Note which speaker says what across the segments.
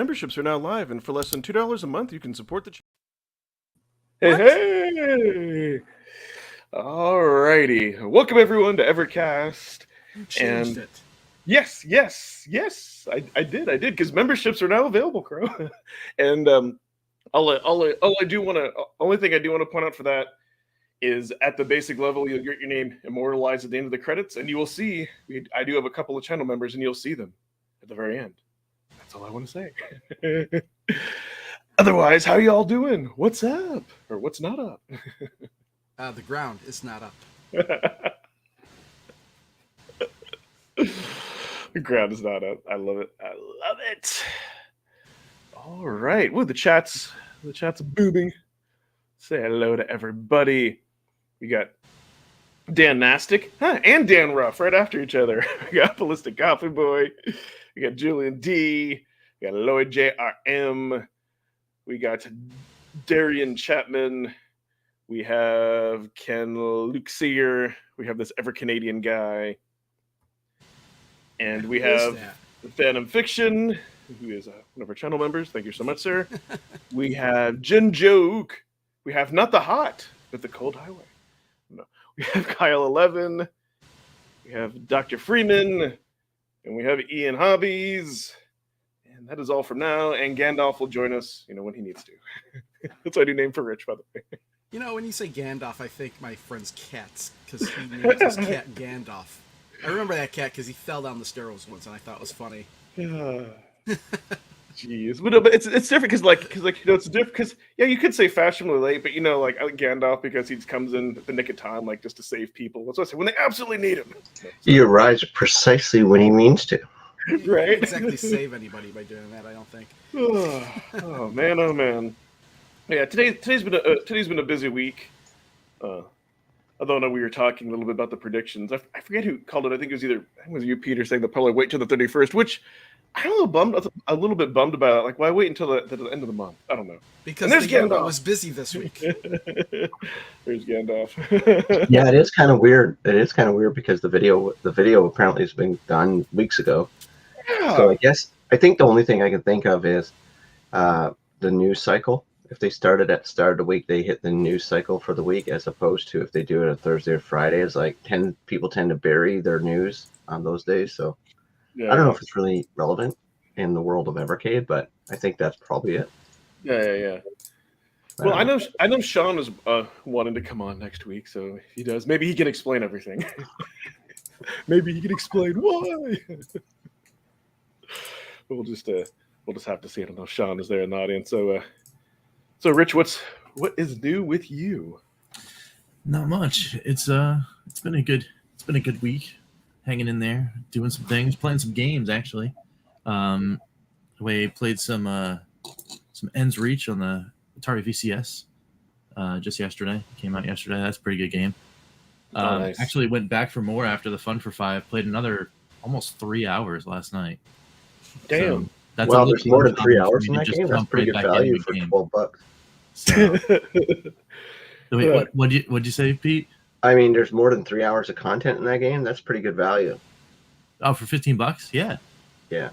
Speaker 1: Memberships are now live, and for less than $2 a month, you can support the channel. Hey! Alrighty. Welcome, everyone, to Evercast.
Speaker 2: You changed it.
Speaker 1: Yes, I did, because memberships are now available, Crow. And only thing I do want to point out for that is at the basic level, you'll get your name immortalized at the end of the credits, and you will see, I do have a couple of channel members, and you'll see them at the very end. That's all I want to say. Otherwise, how y'all doing? What's up? Or what's not up?
Speaker 2: The ground is not up.
Speaker 1: The ground is not up. I love it. I love it. All right. Well, the chat's booming. Say hello to everybody. We got Dan Nastic and Dan Ruff right after each other. We got Ballistic Coffee Boy. We got Julian D. We got Lloyd JRM. We got Darian Chapman. We have Ken Luxier. We have this Ever-Canadian guy. And we have Phantom Fiction, who is one of our channel members. Thank you so much, sir. We have Jen Joke. We have Not the Hot, but the Cold Highway. No. We have Kyle 11. We have Dr. Freeman. And we have Ian Hobbies. And that is all from now. And Gandalf will join us, when he needs to. That's my new name for Rich, by the way.
Speaker 2: When you say Gandalf, I think my friend's cats, because he named his cat Gandalf. I remember that cat because he fell down the stairs once, and I thought it was funny.
Speaker 1: Jeez, but it's different because it's different because you could say fashionably late, but like Gandalf because he comes in at the nick of time, just to save people. That's what I say when they absolutely need him.
Speaker 3: He arrives precisely when he means to.
Speaker 2: Right? He can't exactly save anybody by doing that, I don't think.
Speaker 1: Oh man. Yeah, today's been a busy week. Although I know we were talking a little bit about the predictions. I forget who called it. I think it was you, Peter, saying they'll probably wait till the 31st, which I'm a little bit bummed about. Like, why wait until the end of the month? I don't know.
Speaker 2: Because Gandalf was busy this week.
Speaker 1: There's Gandalf.
Speaker 3: Yeah, it is kind of weird. It is kind of weird because the video apparently has been done weeks ago. Yeah. So I think the only thing I can think of is the news cycle. If they started at the start of the week, they hit the news cycle for the week, as opposed to if they do it on Thursday or Friday. It's like people tend to bury their news on those days. So I don't know if it's really relevant in the world of Evercade, but I think that's probably it.
Speaker 1: Yeah. Well, I know Sean is wanting to come on next week, so if he does, maybe he can explain everything. Maybe he can explain why. We'll just have to see. I don't know. Sean is there in the audience, So, Rich, what is new with you?
Speaker 4: Not much. It's been a good week, hanging in there, doing some things, playing some games actually. We played some Ends Reach on the Atari VCS just yesterday. It came out yesterday. That's a pretty good game. Nice. Actually went back for more after the Fun for 5. Played another almost 3 hours last night.
Speaker 1: Damn.
Speaker 4: So
Speaker 3: there's more than 3 hours in that game. That's pretty good value for $12.
Speaker 4: So, wait, what'd you say, Pete?
Speaker 3: I mean, there's more than 3 hours of content in that game. That's pretty good value.
Speaker 4: Oh, for $15? Yeah.
Speaker 3: Yeah.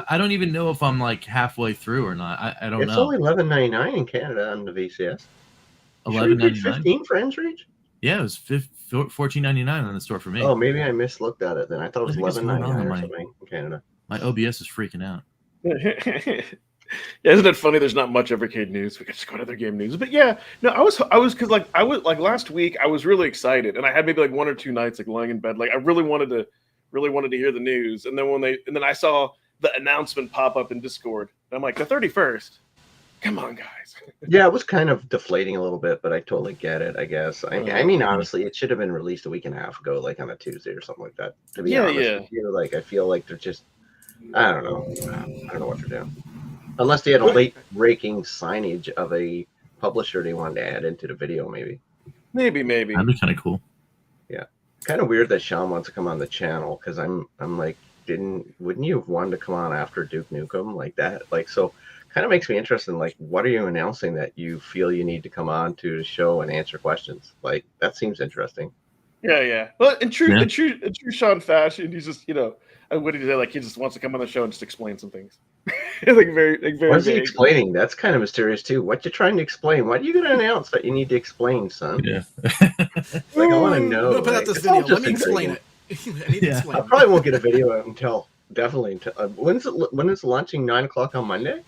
Speaker 4: I don't even know if I'm halfway through or not. I don't know.
Speaker 3: It's only $11.99 in Canada on the VCS.
Speaker 4: $11.99.
Speaker 3: $15 for Ends Reach?
Speaker 4: Yeah, it was $14.99 on the store for me.
Speaker 3: Oh, maybe I mislooked at it then. I thought it was $11.99 or something in Canada.
Speaker 4: My OBS is freaking out.
Speaker 1: Yeah, isn't it funny? There's not much Evercade news. We could just go to other game news. But yeah, no, I was because last week I was really excited, and I had maybe 1 or 2 nights lying in bed. I really wanted to hear the news. And then I saw the announcement pop up in Discord. And I'm like, the 31st. Come on, guys.
Speaker 3: Yeah, it was kind of deflating a little bit, but I totally get it, I guess. I mean, honestly, it should have been released a week and a half ago, on a Tuesday or something like that. To be honest with you, I feel like they're just, I don't know. I don't know what they're doing. Unless they had a late-breaking signage of a publisher they wanted to add into the video, maybe.
Speaker 1: Maybe.
Speaker 4: That'd be kind of cool.
Speaker 3: Yeah. Kind of weird that Sean wants to come on the channel, because I'm like, wouldn't you have wanted to come on after Duke Nukem like that? So kind of makes me interested in, what are you announcing that you feel you need to come on to the show and answer questions? That seems interesting.
Speaker 1: Yeah. Well, in true Sean fashion, he's just, what did he say? He just wants to come on the show and just explain some things. like very
Speaker 3: What is he
Speaker 1: vague.
Speaker 3: explaining? That's kind of mysterious too. What you trying to explain? What are you going to announce that you need to explain, son?
Speaker 4: Yeah.
Speaker 3: Like, I want to
Speaker 2: I'm
Speaker 3: know.
Speaker 2: gonna put out
Speaker 3: like,
Speaker 2: this
Speaker 3: it's all
Speaker 2: video. Let
Speaker 3: just
Speaker 2: me explain
Speaker 3: intriguing.
Speaker 2: it. I need to
Speaker 4: Yeah.
Speaker 2: explain
Speaker 3: I
Speaker 2: it.
Speaker 3: probably won't get a video out until when it's launching 9 o'clock on Monday.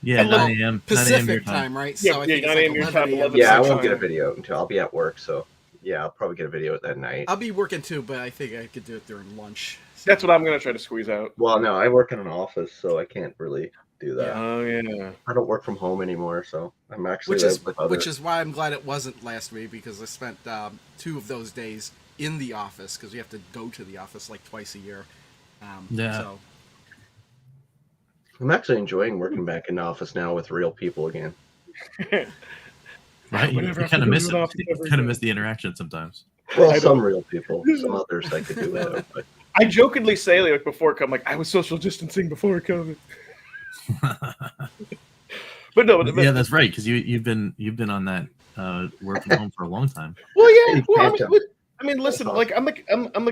Speaker 4: Yeah,
Speaker 1: I love
Speaker 4: 9 a.m. 9 a.m.
Speaker 2: Pacific
Speaker 4: your time.
Speaker 2: time, right?
Speaker 1: Yeah,
Speaker 2: So I
Speaker 1: yeah,
Speaker 2: think it's
Speaker 1: 9
Speaker 2: like
Speaker 1: a.m. your
Speaker 2: 11
Speaker 1: time,
Speaker 2: a.m.
Speaker 1: 11
Speaker 3: Yeah, I
Speaker 1: Central
Speaker 3: won't get a
Speaker 1: time.
Speaker 3: video until I'll be at work. So yeah, I'll probably get a video that night.
Speaker 2: I'll be working too, but I think I could do it during lunch.
Speaker 1: That's what I'm gonna try to squeeze out.
Speaker 3: Well, no, I work in an office, so I can't really do that.
Speaker 1: Oh yeah.
Speaker 3: I don't work from home anymore, so I'm actually
Speaker 2: Which
Speaker 3: out
Speaker 2: is
Speaker 3: with other.
Speaker 2: which is why I'm glad it wasn't last week, because I spent 2 of those days in the office, because we have to go to the office like twice a year.
Speaker 4: Yeah.
Speaker 2: So
Speaker 3: I'm actually enjoying working back in the office now with real people again.
Speaker 4: Right? You
Speaker 1: Whenever I have
Speaker 4: kind
Speaker 1: to
Speaker 4: of
Speaker 1: go
Speaker 4: miss
Speaker 1: to
Speaker 4: it.
Speaker 1: an office
Speaker 4: You
Speaker 1: ever
Speaker 4: kind of
Speaker 1: again.
Speaker 4: miss the interaction sometimes.
Speaker 3: Well,
Speaker 1: I
Speaker 3: some
Speaker 1: don't-
Speaker 3: real people, some others I could do without. But
Speaker 1: I jokingly say like before COVID, like I was social distancing before COVID. But no,
Speaker 4: Yeah, that's right. Because you've been on that work from home for a long time.
Speaker 1: Well, yeah.
Speaker 3: You
Speaker 1: Well,
Speaker 3: can't tell.
Speaker 1: I mean, listen.
Speaker 3: That's
Speaker 1: Like, I'm the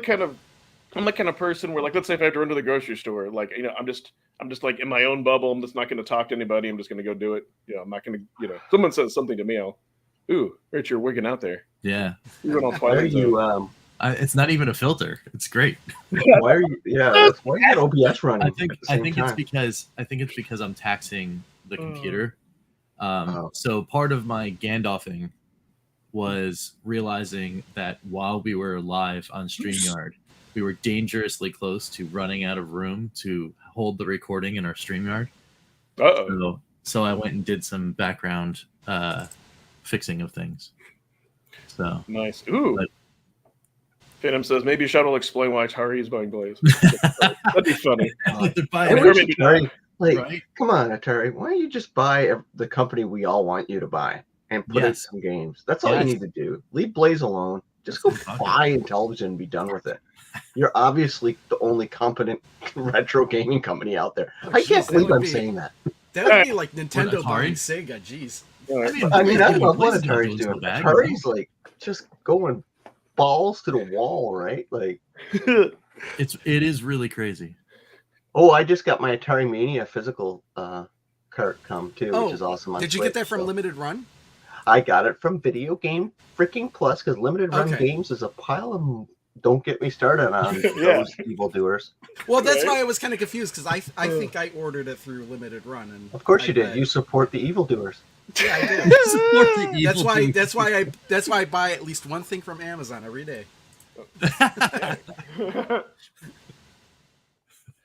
Speaker 1: kind of person where, like, let's say if I have to run to the grocery store, like, I'm just like in my own bubble. I'm just not going to talk to anybody. I'm just going to go do it. I'm not going to, someone says something to me, ooh, Rich, you're wigging out there.
Speaker 4: Yeah.
Speaker 1: You run on
Speaker 3: Why are
Speaker 1: Twilight Zone.
Speaker 3: you?
Speaker 4: It's not even a filter. It's great.
Speaker 3: Why are you? Yeah, that's why you got OBS running.
Speaker 4: I think
Speaker 3: at the same
Speaker 4: it's
Speaker 3: time.
Speaker 4: because I'm taxing the computer.
Speaker 3: Oh.
Speaker 4: So part of my Gandalfing was realizing that while we were live on StreamYard, we were dangerously close to running out of room to hold the recording in our StreamYard.
Speaker 1: Uh-oh.
Speaker 4: So I went and did some background fixing of things. So
Speaker 1: Nice. Ooh.
Speaker 4: But-
Speaker 1: Phantom says maybe Shadow will explain why Atari is buying Blaze. That'd be funny.
Speaker 4: They're
Speaker 3: Why
Speaker 4: buying
Speaker 3: don't
Speaker 1: Or
Speaker 3: you
Speaker 1: maybe
Speaker 3: Atari, like,
Speaker 4: right?
Speaker 3: come on, Atari. Why don't you just buy the company we all want you to buy and put in
Speaker 4: Yes.
Speaker 3: some games? That's all you
Speaker 4: Yes.
Speaker 3: need to do. Leave Blaze alone. Just
Speaker 4: That's
Speaker 3: go
Speaker 4: what I'm talking
Speaker 3: buy Intellivision and be done with it. You're obviously the only competent retro gaming company out there.
Speaker 2: Oh,
Speaker 3: I
Speaker 2: jeez,
Speaker 3: can't
Speaker 2: that
Speaker 3: believe
Speaker 2: would
Speaker 3: I'm
Speaker 2: be-
Speaker 3: saying that.
Speaker 2: that would be like Nintendo
Speaker 4: Atari?
Speaker 2: buying Sega. Jeez.
Speaker 1: All right.
Speaker 3: I mean, I
Speaker 4: Blaze
Speaker 3: love what
Speaker 4: is not
Speaker 3: Atari's
Speaker 4: so
Speaker 3: doing.
Speaker 4: bad,
Speaker 3: Atari's like just going balls to the wall, right? Like,
Speaker 4: It is really crazy.
Speaker 3: oh, I just got my Atari Mania physical cart come too,
Speaker 2: Oh,
Speaker 3: which is awesome. On
Speaker 2: Did you get that
Speaker 3: Switch,
Speaker 2: from
Speaker 3: so.
Speaker 2: Limited Run?
Speaker 3: I got it from Video Game Freaking Plus because Limited Run
Speaker 2: Okay.
Speaker 3: Games is a pile of. Don't get me started on
Speaker 1: Yeah.
Speaker 3: those evildoers.
Speaker 2: Well, that's
Speaker 1: Right.
Speaker 2: why I was kind of confused, because I think I ordered it through Limited Run, and
Speaker 3: Of course
Speaker 2: I
Speaker 3: you did.
Speaker 2: read-
Speaker 3: You support the evildoers.
Speaker 2: Yeah, I do.
Speaker 4: Support the evil doers.
Speaker 2: That's why I buy at least one thing from Amazon every day.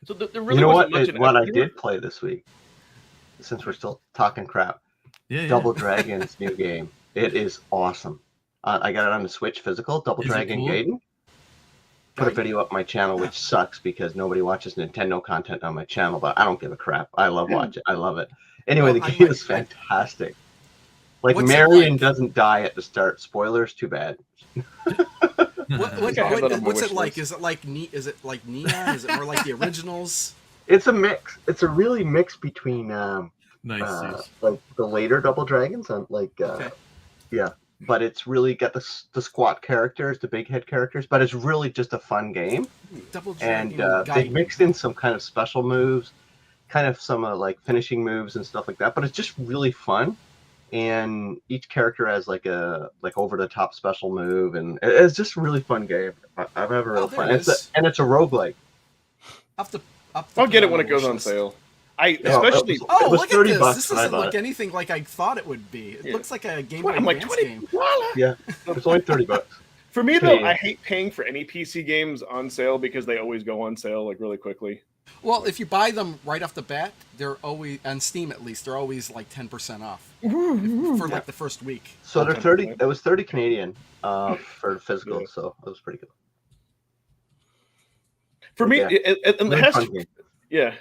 Speaker 1: So there really
Speaker 3: You know
Speaker 1: wasn't
Speaker 3: what?
Speaker 1: much in
Speaker 3: What I
Speaker 1: you
Speaker 3: did play this week, since we're still talking crap,
Speaker 4: Yeah,
Speaker 3: Double Dragon's new game. It is awesome. I got it on the Switch physical. Double
Speaker 4: Is it
Speaker 3: Dragon
Speaker 4: cool?
Speaker 3: Gaiden. Put a video up my channel, which sucks because nobody watches Nintendo content on my channel, but I don't give a crap. I love watching. I love it. Anyway,
Speaker 2: Well,
Speaker 3: the
Speaker 2: I
Speaker 3: game
Speaker 2: might-
Speaker 3: is fantastic. Like
Speaker 2: What's it
Speaker 3: Marion
Speaker 2: like?
Speaker 3: doesn't die at the start. Spoilers, too bad.
Speaker 2: What,
Speaker 1: think I have that on my
Speaker 2: what's
Speaker 1: wish
Speaker 2: it like?
Speaker 1: list.
Speaker 2: Is it like Nia? Is it more like the originals?
Speaker 3: It's a mix. It's a really mix between
Speaker 4: nice.
Speaker 3: like the later Double Dragons and like
Speaker 2: Okay.
Speaker 3: yeah, but it's really got the squat characters, the big head characters, but it's really just a fun game.
Speaker 2: Double
Speaker 3: And
Speaker 2: Dragon
Speaker 3: they've
Speaker 2: Gaiden.
Speaker 3: mixed in some kind of special moves, kind of some like finishing moves and stuff like that. But it's just really fun, and each character has like a over the top special move, and it's just a really fun game. I've ever real
Speaker 2: there
Speaker 3: fun.
Speaker 2: it
Speaker 3: It's
Speaker 2: is.
Speaker 3: and it's a roguelike.
Speaker 1: I'll get it when it goes on sale. Especially.
Speaker 2: Oh,
Speaker 3: It was
Speaker 2: look at
Speaker 3: $30
Speaker 2: this! This
Speaker 3: when I
Speaker 2: doesn't
Speaker 3: bought
Speaker 2: look
Speaker 3: it.
Speaker 2: anything like I thought it would be. It
Speaker 1: Yeah.
Speaker 2: looks like a Game Boy
Speaker 1: I'm like
Speaker 2: Advance
Speaker 1: 20.
Speaker 2: game.
Speaker 3: Yeah, it's only $30.
Speaker 1: For me though,
Speaker 3: Canadian.
Speaker 1: I hate paying for any PC games on sale because they always go on sale like really quickly.
Speaker 2: Well, if you buy them right off the bat, they're always on Steam. At least they're always like 10% off for like the first week.
Speaker 3: So they're 30.
Speaker 1: 10%.
Speaker 3: It was 30 Canadian for physical,
Speaker 1: Yeah.
Speaker 3: so it was pretty good.
Speaker 1: For me,
Speaker 3: Yeah.
Speaker 1: it
Speaker 3: Really
Speaker 1: has
Speaker 3: fun
Speaker 1: to,
Speaker 3: game.
Speaker 1: yeah.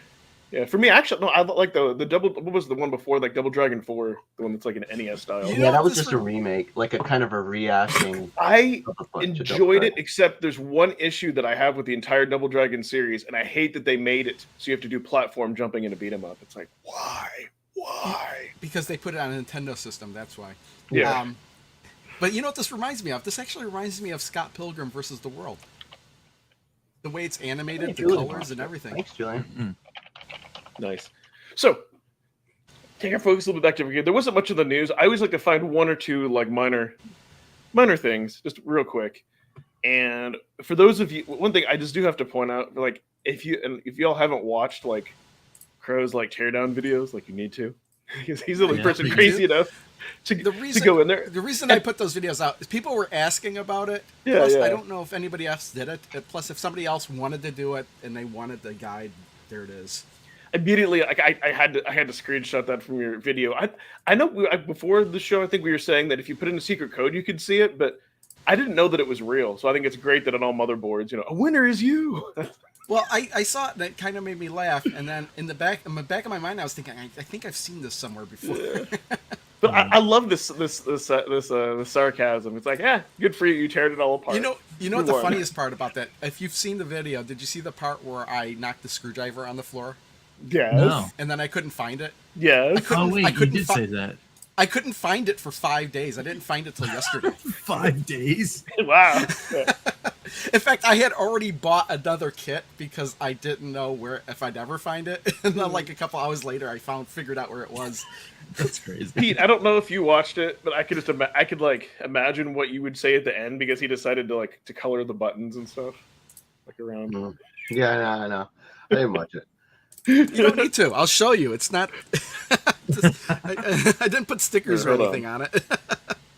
Speaker 1: For me, actually, no. I like the double. What was the one before? Like Double Dragon 4, the one that's like an NES style.
Speaker 2: You
Speaker 3: Yeah,
Speaker 2: know,
Speaker 3: that was
Speaker 2: this
Speaker 3: just a remake, like a kind of a rehashing.
Speaker 1: I
Speaker 3: of a bunch of Double
Speaker 1: enjoyed it,
Speaker 3: Dragon.
Speaker 1: except there's one issue that I have with the entire Double Dragon series, and I hate that they made it so you have to do platform jumping in a beat 'em up. It's like, why?
Speaker 2: Because they put it on a Nintendo system. That's why.
Speaker 1: Yeah.
Speaker 2: But you know what this reminds me of? This actually reminds me of Scott Pilgrim versus the World. The way it's animated,
Speaker 3: Thanks,
Speaker 2: the
Speaker 3: Julian.
Speaker 2: colors, and everything.
Speaker 3: Thanks, Julian.
Speaker 1: Nice. So, take our focus a little bit back to Evercade. There wasn't much of the news. I always like to find one or two like minor things, just real quick. And for those of you, one thing I just do have to point out, like if y'all haven't watched like Crow's like teardown videos, like you need to, because he's the only person crazy enough to go in there.
Speaker 2: The reason I put those videos out is people were asking about it.
Speaker 1: Yeah,
Speaker 2: Plus,
Speaker 1: yeah.
Speaker 2: I don't know if anybody else did it. Plus, if somebody else wanted to do it and they wanted the guide, there it is.
Speaker 1: Immediately, like I had to screenshot that from your video. I know before the show, I think we were saying that if you put in a secret code, you could see it, but I didn't know that it was real. So I think it's great that on all motherboards, a winner is you.
Speaker 2: Well, I saw it and it kind of made me laugh, and then in the back of my mind, I was thinking, I think I've seen this somewhere before.
Speaker 1: Yeah. But I love this sarcasm. It's like, good for you. You teared it all apart.
Speaker 2: You know what the funniest part about that? If you've seen the video, did you see the part where I knocked the screwdriver on the floor?
Speaker 1: Yes.
Speaker 4: No.
Speaker 2: And then I couldn't find it.
Speaker 1: Yes.
Speaker 4: Oh wait, you did say that.
Speaker 2: I couldn't find it for 5 days. I didn't find it till yesterday.
Speaker 4: 5 days?
Speaker 1: Wow.
Speaker 2: In fact, I had already bought another kit because I didn't know if I'd ever find it. And then like a couple hours later, I figured out where it was.
Speaker 4: That's crazy.
Speaker 1: Pete, I don't know if you watched it, but I could imagine what you would say at the end because he decided to color the buttons and stuff around.
Speaker 3: Yeah, I know. I didn't watch it.
Speaker 2: You don't need to. I'll show you. It's not. I didn't put stickers or anything on it.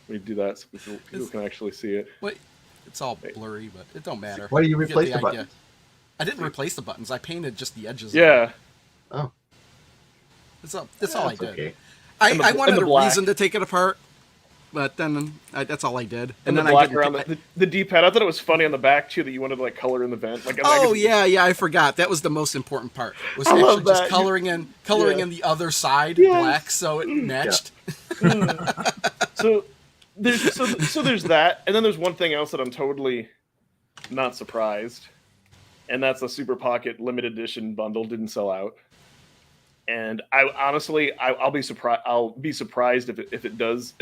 Speaker 1: We do that so people can actually see it.
Speaker 2: Wait, it's all blurry, but it don't matter.
Speaker 3: Why do you replace the buttons?
Speaker 2: I didn't replace the buttons. I painted just the edges.
Speaker 1: Yeah.
Speaker 3: Oh.
Speaker 2: That's all I did.
Speaker 3: Okay.
Speaker 2: I wanted a reason to take it apart, but then that's all I did.
Speaker 1: And then the black around the D-pad. I thought it was funny on the back too that you wanted to color in the vent.
Speaker 2: Yeah, I forgot. That was the most important part. Was actually just coloring in the other side black so it matched.
Speaker 1: Yeah. So there's that, and then there's one thing else that I'm totally not surprised, and that's the Super Pocket limited edition bundle didn't sell out. And I honestly, I'll be surprised. I'll be surprised if it does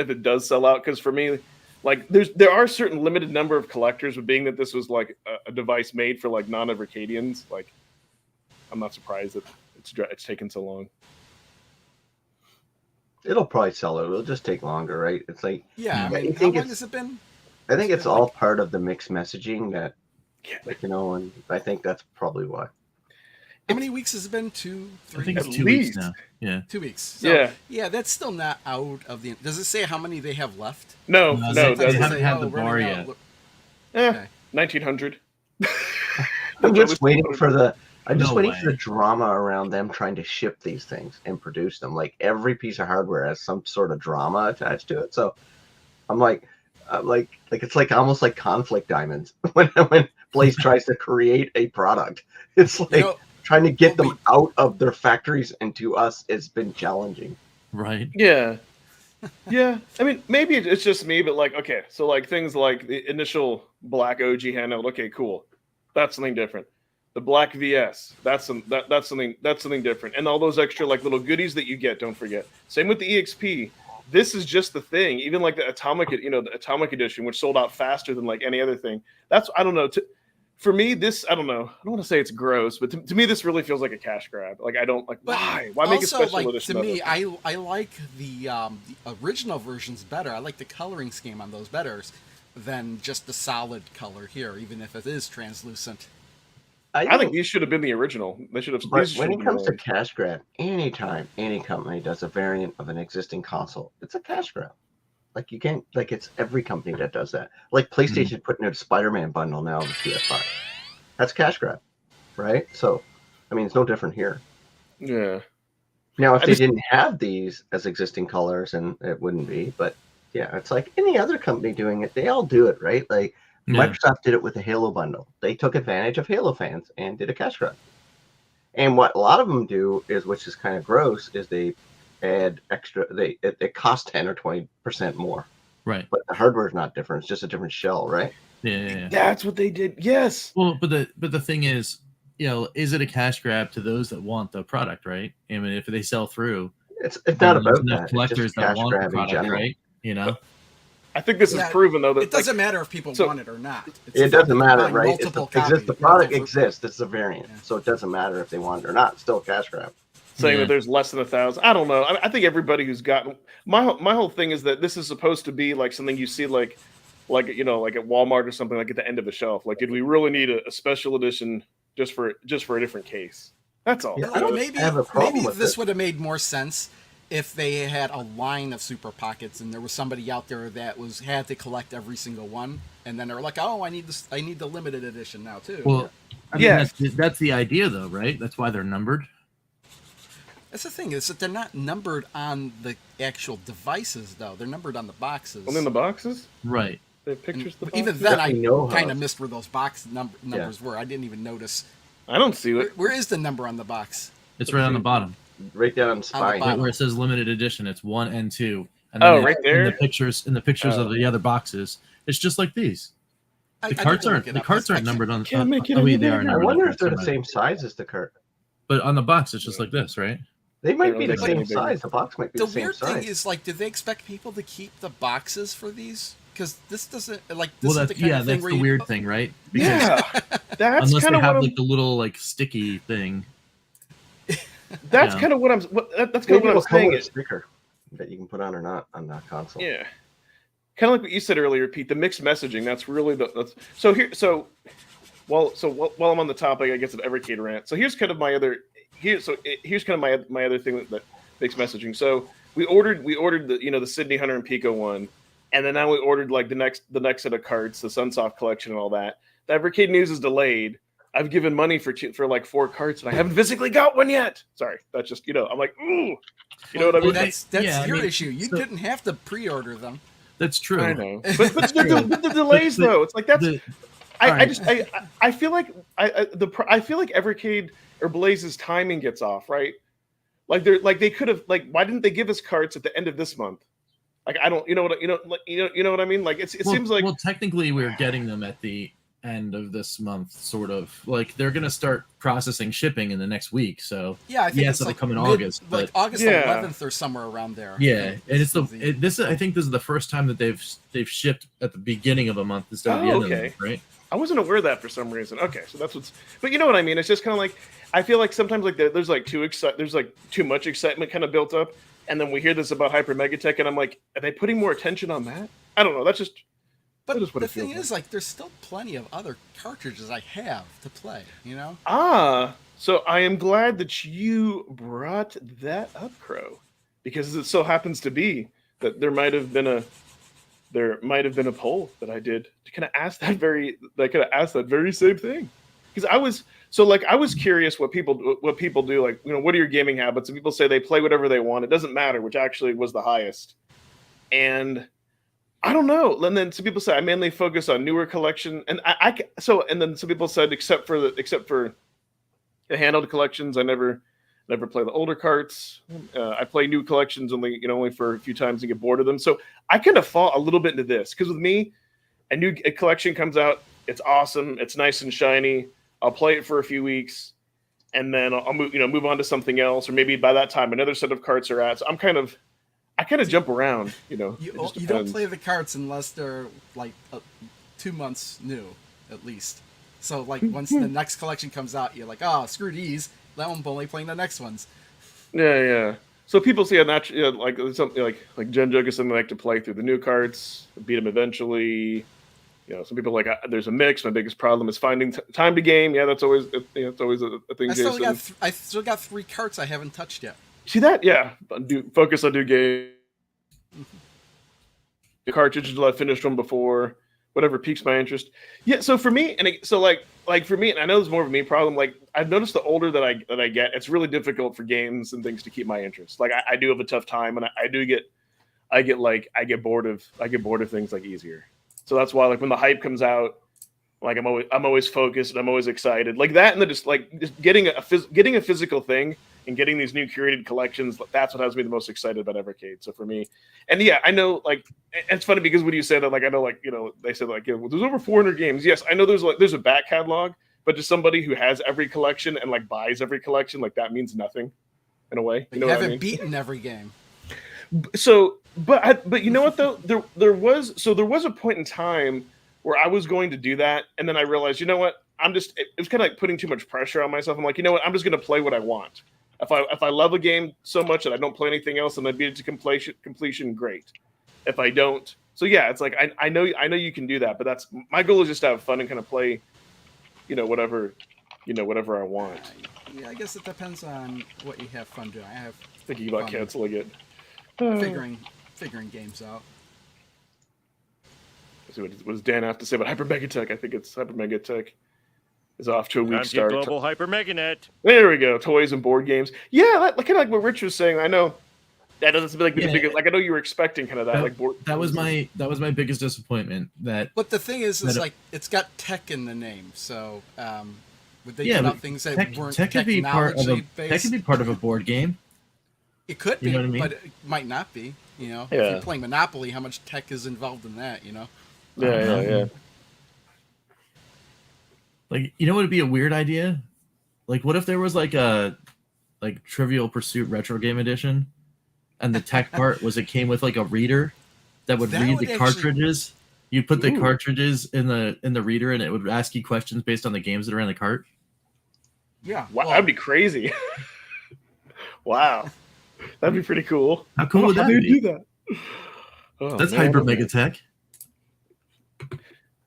Speaker 1: sell out, because for me, like there are certain limited number of collectors, but being that this was like a device made for like non-Evercadians, like I'm not surprised that it's taken so long.
Speaker 3: It'll probably sell out. It'll just take longer, right? It's like
Speaker 2: how long has it been?
Speaker 3: I think it's all part of the mixed messaging that, and I think that's probably why.
Speaker 2: How many weeks has it been? 2, 3?
Speaker 4: I think it's 2 weeks now. Yeah.
Speaker 2: 2 weeks. So,
Speaker 1: yeah.
Speaker 2: Yeah, that's still not out of the... Does it say how many they have left?
Speaker 1: No,
Speaker 4: they haven't had the bar yet.
Speaker 1: 1900.
Speaker 3: I'm just waiting for the drama around them trying to ship these things and produce them. Like every piece of hardware has some sort of drama attached to it. So I'm like it's like almost like conflict diamonds when Blaze tries to create a product. It's like trying to get them out of their factories and to us it's been challenging.
Speaker 4: Right.
Speaker 1: Yeah. Yeah. I mean, maybe it's just me, but so things like the initial black OG handheld, okay, cool. That's something different. The black VS, that's something different. And all those extra little goodies that you get, don't forget. Same with the EXP. This is just the thing. Even like the Atomic edition, which sold out faster than any other thing. That's, I don't know. For me, this, I don't know. I don't want to say it's gross, but to me, this really feels like a cash grab. I don't why make a special edition?
Speaker 2: To me, I like the original versions better. I like the coloring scheme on those better than just the solid color here, even if it is translucent.
Speaker 3: I
Speaker 1: think these should have been the original. They should have.
Speaker 3: When it comes to cash grab, anytime any company does a variant of an existing console, it's a cash grab. You can't, it's every company that does that. Like PlayStation putting out a Spider-Man bundle now of the PS5. That's cash grab, right? So, I mean, it's no different here.
Speaker 1: Yeah.
Speaker 3: Now, if they didn't have these as existing colors, and it wouldn't be, but yeah, it's like any other company doing it. They all do it, right? Microsoft did it with the Halo bundle. They took advantage of Halo fans and did a cash grab. And what a lot of them do is, which is kind of gross, is they add extra. It costs 10 or 20% more.
Speaker 4: Right.
Speaker 3: But the hardware is not different. It's just a different shell, right?
Speaker 4: Yeah.
Speaker 1: That's what they did. Yes.
Speaker 4: Well, but the thing is, is it a cash grab to those that want the product, right? I mean, if they sell through,
Speaker 3: it's not about that.
Speaker 4: Collectors that want the product, right?
Speaker 1: I think this is proven, though, that
Speaker 2: it doesn't matter if people want it or not.
Speaker 3: It doesn't matter, right? The product exists. It's a variant, so it doesn't matter if they want it or not. It's still a cash grab.
Speaker 1: saying
Speaker 4: Yeah.
Speaker 1: that there's less than 1,000. I don't know. I think everybody who's gotten my whole thing is that this is supposed to be like something you see like like at Walmart or something, like at the end of the shelf. Like, did we really need a special edition just for a different case? That's all.
Speaker 3: Yeah, I don't have a problem with
Speaker 2: this
Speaker 3: it.
Speaker 2: would have made more sense if they had a line of Super Pockets and there was somebody out there that had to collect every single one, and then they were like, "Oh, I need the limited edition now too."
Speaker 4: Well, I mean, that's the idea, though, right? That's why they're numbered.
Speaker 2: That's the thing, is that they're not numbered on the actual devices, though. They're numbered on the boxes.
Speaker 1: Only in the boxes?
Speaker 4: Right.
Speaker 1: They have pictures of the
Speaker 2: Even
Speaker 1: boxes?
Speaker 2: then,
Speaker 3: Yeah,
Speaker 2: I
Speaker 3: we know
Speaker 2: kind
Speaker 3: how.
Speaker 2: of missed where those box numbers were. I didn't even notice.
Speaker 1: I don't see it.
Speaker 2: Where is the number on the box?
Speaker 4: It's right on the bottom,
Speaker 3: Right down on the spine.
Speaker 2: bottom.
Speaker 4: where it says limited edition. It's 1 and 2. And
Speaker 1: Oh,
Speaker 4: then
Speaker 1: right there?
Speaker 4: In the pictures of the other boxes, it's just like these. The carts aren't numbered on.
Speaker 1: Can't make it
Speaker 4: oh, wait,
Speaker 1: any
Speaker 4: they are
Speaker 1: bigger.
Speaker 3: I
Speaker 4: numbered.
Speaker 3: wonder
Speaker 4: on
Speaker 3: if they're the
Speaker 4: somebody.
Speaker 3: same size as the cart.
Speaker 4: But on the box, it's just like this, right?
Speaker 3: They might
Speaker 1: Yeah,
Speaker 3: be
Speaker 1: they
Speaker 3: the
Speaker 1: might
Speaker 3: same
Speaker 1: be bigger.
Speaker 3: size. The box might be
Speaker 2: The
Speaker 3: the same
Speaker 2: weird
Speaker 3: size.
Speaker 2: thing is, like, did they expect people to keep the boxes for these? Because this doesn't, like, this
Speaker 4: Well,
Speaker 2: is
Speaker 4: that's
Speaker 2: the kind of thing
Speaker 4: that's
Speaker 2: where
Speaker 4: the
Speaker 2: you...
Speaker 4: weird thing, right?
Speaker 1: Yeah, that's
Speaker 4: Unless
Speaker 1: kind
Speaker 4: they
Speaker 1: of
Speaker 4: have
Speaker 1: what
Speaker 4: like the little like sticky thing.
Speaker 1: that's
Speaker 4: yeah.
Speaker 1: kind of what I'm. That's kind of
Speaker 3: Maybe
Speaker 1: what I'm
Speaker 3: it'll come
Speaker 1: saying.
Speaker 3: with a sticker that you can put on or not on that console.
Speaker 1: Yeah, kind of like what you said earlier, Pete. The mixed messaging. That's really so here. So while I'm on the topic, I guess, of Evercade rant. So here's kind of my other. Here's kind of my other thing that mixed messaging. So we ordered the Sydney Hunter and Pico one, and then now we ordered like the next set of carts, the Sunsoft collection and all that. The Evercade news is delayed. I've given money for like 4 carts, and I haven't physically got one yet. Sorry, that's just I'm like, ooh, you know what I mean?
Speaker 2: That's
Speaker 4: Yeah,
Speaker 2: your
Speaker 4: I mean,
Speaker 2: ie. You
Speaker 4: so-
Speaker 2: didn't have to pre-order them.
Speaker 4: That's true.
Speaker 1: I know, but the delays though, it's like that's. I feel like I feel like Evercade or Blaze's timing gets off, right? Like they could have, like, why didn't they give us carts at the end of this month? Like, I don't, you know what I mean? Like it seems like,
Speaker 4: well, technically we're getting them at the end of this month, sort of. Like they're gonna start processing shipping in the next week, so
Speaker 2: Yeah, I think it's
Speaker 4: so
Speaker 2: like
Speaker 4: they come in
Speaker 2: mid-
Speaker 4: August,
Speaker 2: like
Speaker 4: but
Speaker 2: August
Speaker 1: Yeah.
Speaker 2: 11th or somewhere around there.
Speaker 4: yeah, and it's this. I think this is the first time that they've shipped at the beginning of a month instead of the end of the month, right?
Speaker 1: I wasn't aware of that for some reason. Okay, so that's but you know what I mean? It's just kind of like, I feel like sometimes like there's like too much excitement kind of built up, and then we hear this about Hyper Megatech, and I'm like, are they putting more attention on that? I don't know. That's just.
Speaker 2: But
Speaker 1: that is what
Speaker 2: the
Speaker 1: it feels
Speaker 2: thing is, like, there's still plenty of other cartridges I have to play, you know?
Speaker 1: So I am glad that you brought that up, Crow, because it so happens to be that there might have been a poll that I did to kind of ask that very same thing, because I was curious what people do, like, what are your gaming habits? And people say they play whatever they want, it doesn't matter, which actually was the highest. And I don't know. And then some people say I mainly focus on newer collection, and and then some people said except for the handheld collections, I never play the older carts. I play new collections only for a few times and get bored of them. So I kind of fall a little bit into this, because with me, a collection comes out, it's awesome, it's nice and shiny. I'll play it for a few weeks, and then I'll move on to something else, or maybe by that time another set of carts are out. So I kind of jump around,
Speaker 2: You don't play the carts unless they're like 2 months new, at least. So like once the next collection comes out, you're like, oh, screw these. That I'm only playing the next ones.
Speaker 1: Yeah. So people see like something like Gen Jug is something I like to play through the new carts, beat them eventually. Some people like, there's a mix. My biggest problem is finding time to game. Yeah, that's always a thing.
Speaker 2: I still got 3 carts I haven't touched yet.
Speaker 1: See that? Yeah. Focus on do game. The cartridge until I finished one before, whatever piques my interest. Yeah. So for me, for me, and I know it's more of a me problem. Like, I've noticed the older that I get, it's really difficult for games and things to keep my interest. Like, I do have a tough time, and I get bored of things like easier. So that's why, like, when the hype comes out, like, I'm always focused and I'm always excited, like that, and then just getting a physical thing and getting these new curated collections. That's what has me the most excited about Evercade. So for me, and yeah, I know, like, it's funny because when you say that, like, I know, like, they said, like, well, there's over 400 games. Yes, I know there's a back catalog, but to somebody who has every collection and like buys every collection, like, that means nothing in a way.
Speaker 2: You haven't beaten every game.
Speaker 1: So, but you know what though? There was a point in time where I was going to do that, and then I realized, you know what? It was kind of like putting too much pressure on myself. I'm like, you know what? I'm just going to play what I want. If I love a game so much that I don't play anything else and I beat it to completion, great. If I don't, so yeah, it's like I know you can do that, but that's my goal is just to have fun and kind of play, whatever I want.
Speaker 2: Yeah, I guess it depends on what you have fun doing. I have
Speaker 1: Thinking about
Speaker 2: fun
Speaker 1: canceling it.
Speaker 2: figuring games out.
Speaker 1: Let's see what does Dan have to say about Hyper Megatech? I think it's Hyper Megatech is off to a weak start.
Speaker 5: Global Hyper Meganet.
Speaker 1: There we go. Toys and board games. Yeah, kind of like what Rich was saying. I know that doesn't be like the biggest. Like I know you were expecting kind of that. Like board.
Speaker 4: That was my biggest disappointment.
Speaker 2: But the thing is like it's got tech in the name, so would they put out things that weren't technology based?
Speaker 4: Tech could be part of a board game.
Speaker 2: It could be,
Speaker 4: what I mean?
Speaker 2: but it might not be. If
Speaker 1: Yeah.
Speaker 2: you're playing Monopoly, how much tech is involved in that?
Speaker 1: Yeah.
Speaker 4: Like, what would be a weird idea? Like, what if there was like a Trivial Pursuit retro game edition, and the tech part was it came with like a reader that would read the cartridges. You'd put the cartridges in the reader, and it would ask you questions based on the games that are in the cart.
Speaker 2: Yeah,
Speaker 1: wow, that'd be crazy. Wow, that'd be pretty cool.
Speaker 4: How cool would that be?
Speaker 1: How do you do that? Oh,
Speaker 4: That's
Speaker 1: man.
Speaker 4: Hyper Megatech.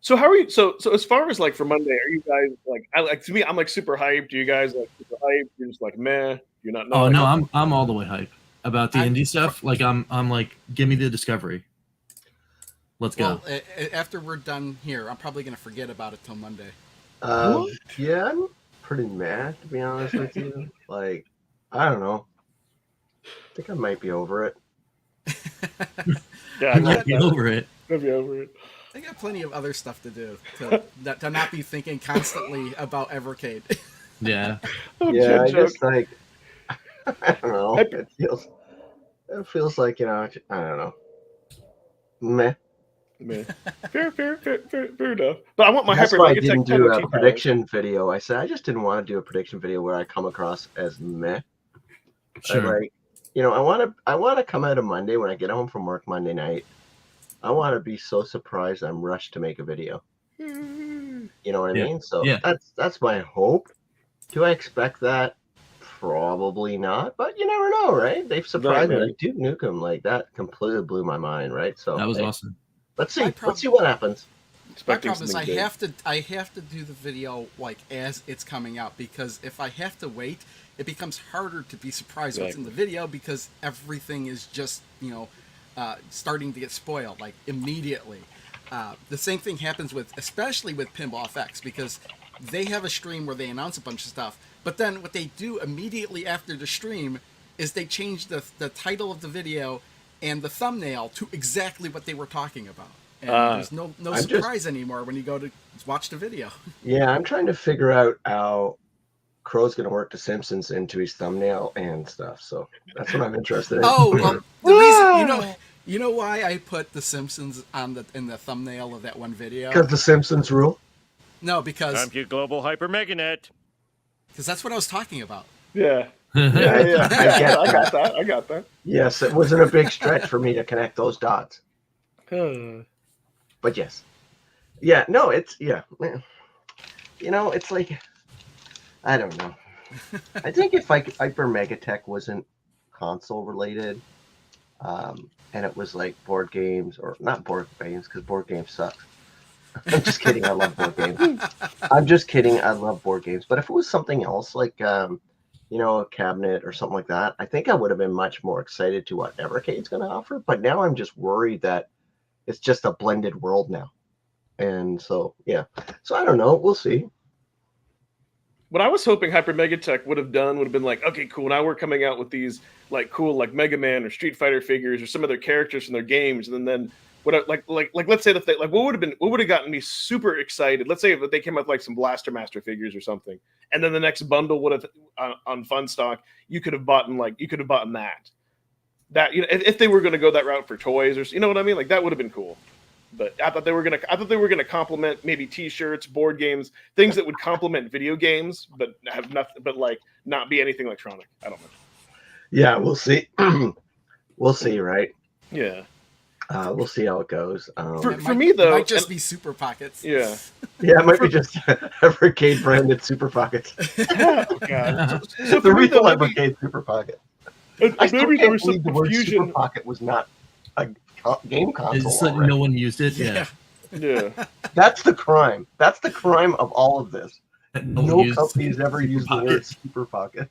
Speaker 1: So how are you? So as far as like for Monday, are you guys like? To me, I'm like super hyped. Do you guys like super hyped? You're just like meh. You're not.
Speaker 4: Oh no, I'm all the way hyped about the indie stuff. Like I'm like, give me the Discovery. Let's go.
Speaker 2: Well, after we're done here, I'm probably gonna forget about it till Monday.
Speaker 3: Yeah, I'm pretty mad to be honest with you. Like, I don't know. I think I might be over it.
Speaker 1: Yeah,
Speaker 4: I might be over it.
Speaker 1: I'll be over it.
Speaker 2: I got plenty of other stuff to do to not be thinking constantly about Evercade.
Speaker 4: Yeah.
Speaker 3: Yeah, I just like I don't know. It feels like I don't know. Meh.
Speaker 1: Fair enough. But I want my
Speaker 3: That's
Speaker 1: Hyper
Speaker 3: why I
Speaker 1: Megatech
Speaker 3: didn't do a
Speaker 1: T-Power.
Speaker 3: prediction video. I said I just didn't want to do a prediction video where I come across as meh.
Speaker 4: Sure.
Speaker 3: I want to come out of Monday when I get home from work Monday night. I want to be so surprised I'm rushed to make a video. You know what I mean? So that's my hope. Do I expect that? Probably not, but you never know, right? They've surprised me. Like Duke Nukem, like that completely blew my mind, right? So
Speaker 4: that was awesome.
Speaker 3: Let's see. Let's see what happens.
Speaker 2: My problem is I have to do the video like as it's coming out, because if I have to wait, it becomes harder to be surprised what's in the video because everything is just starting to get spoiled like immediately. The same thing happens especially with Pinball FX, because they have a stream where they announce a bunch of stuff, but then what they do immediately after the stream is they change the title of the video and the thumbnail to exactly what they were talking about. And there's no surprise anymore when you go to watch the video. Yeah,
Speaker 3: I'm trying to figure out how Crow's going to work The Simpsons into his thumbnail and stuff. So that's what I'm interested in.
Speaker 2: Oh, well, the reason, you know why I put The Simpsons in the thumbnail of that one video?
Speaker 3: Because The Simpsons rule?
Speaker 2: No, because
Speaker 5: Global Hyper Meganet.
Speaker 2: Because that's what I was talking about.
Speaker 1: Yeah. I got that.
Speaker 3: Yes, it wasn't a big stretch for me to connect those dots. But yes. Yeah, no, it's, it's like, I don't know. I think if Hyper Megatech wasn't console related, and it was like board games, or not board games, because board games suck. I'm just kidding. I love board games. I'm just kidding. I love board games. But if it was something else, like, a cabinet or something like that, I think I would have been much more excited to what Evercade's going to offer. But now I'm just worried that it's just a blended world now. And so, yeah. So I don't know. We'll see.
Speaker 1: What I was hoping Hyper Megatech would have been like, okay, cool. Now we're coming out with these like cool like Mega Man or Street Fighter figures or some of their characters from their games, and then what like let's say that what would have gotten me super excited. Let's say if they came up with like some Blaster Master figures or something, and then the next bundle would have on Fun Stock you could have bought that. That if they were going to go that route for toys or you know what I mean, like that would have been cool. But I thought they were gonna complement maybe T-shirts, board games, things that would complement video games, but have nothing, but like not be anything electronic. I don't know.
Speaker 3: Yeah, we'll see. We'll see, right?
Speaker 1: Yeah.
Speaker 3: We'll see how it goes.
Speaker 1: For me, though,
Speaker 2: it might just be Super Pockets.
Speaker 1: yeah,
Speaker 3: Yeah, it might be just Evercade branded Super Pockets.
Speaker 1: oh, God. So
Speaker 3: The
Speaker 1: for me, though,
Speaker 3: real
Speaker 1: maybe,
Speaker 3: Evercade Super Pocket. I still
Speaker 1: maybe there
Speaker 3: can't
Speaker 1: was some
Speaker 3: believe the word Super
Speaker 1: confusion.
Speaker 3: Pocket was not a game console.
Speaker 4: It's like
Speaker 3: already.
Speaker 4: no one used it. Yeah.
Speaker 1: Yeah,
Speaker 3: That's the crime. That's the crime of all of this.
Speaker 4: No one
Speaker 3: No
Speaker 4: used
Speaker 3: company has ever
Speaker 4: Super
Speaker 3: used the
Speaker 4: Pocket.
Speaker 3: word Super Pocket.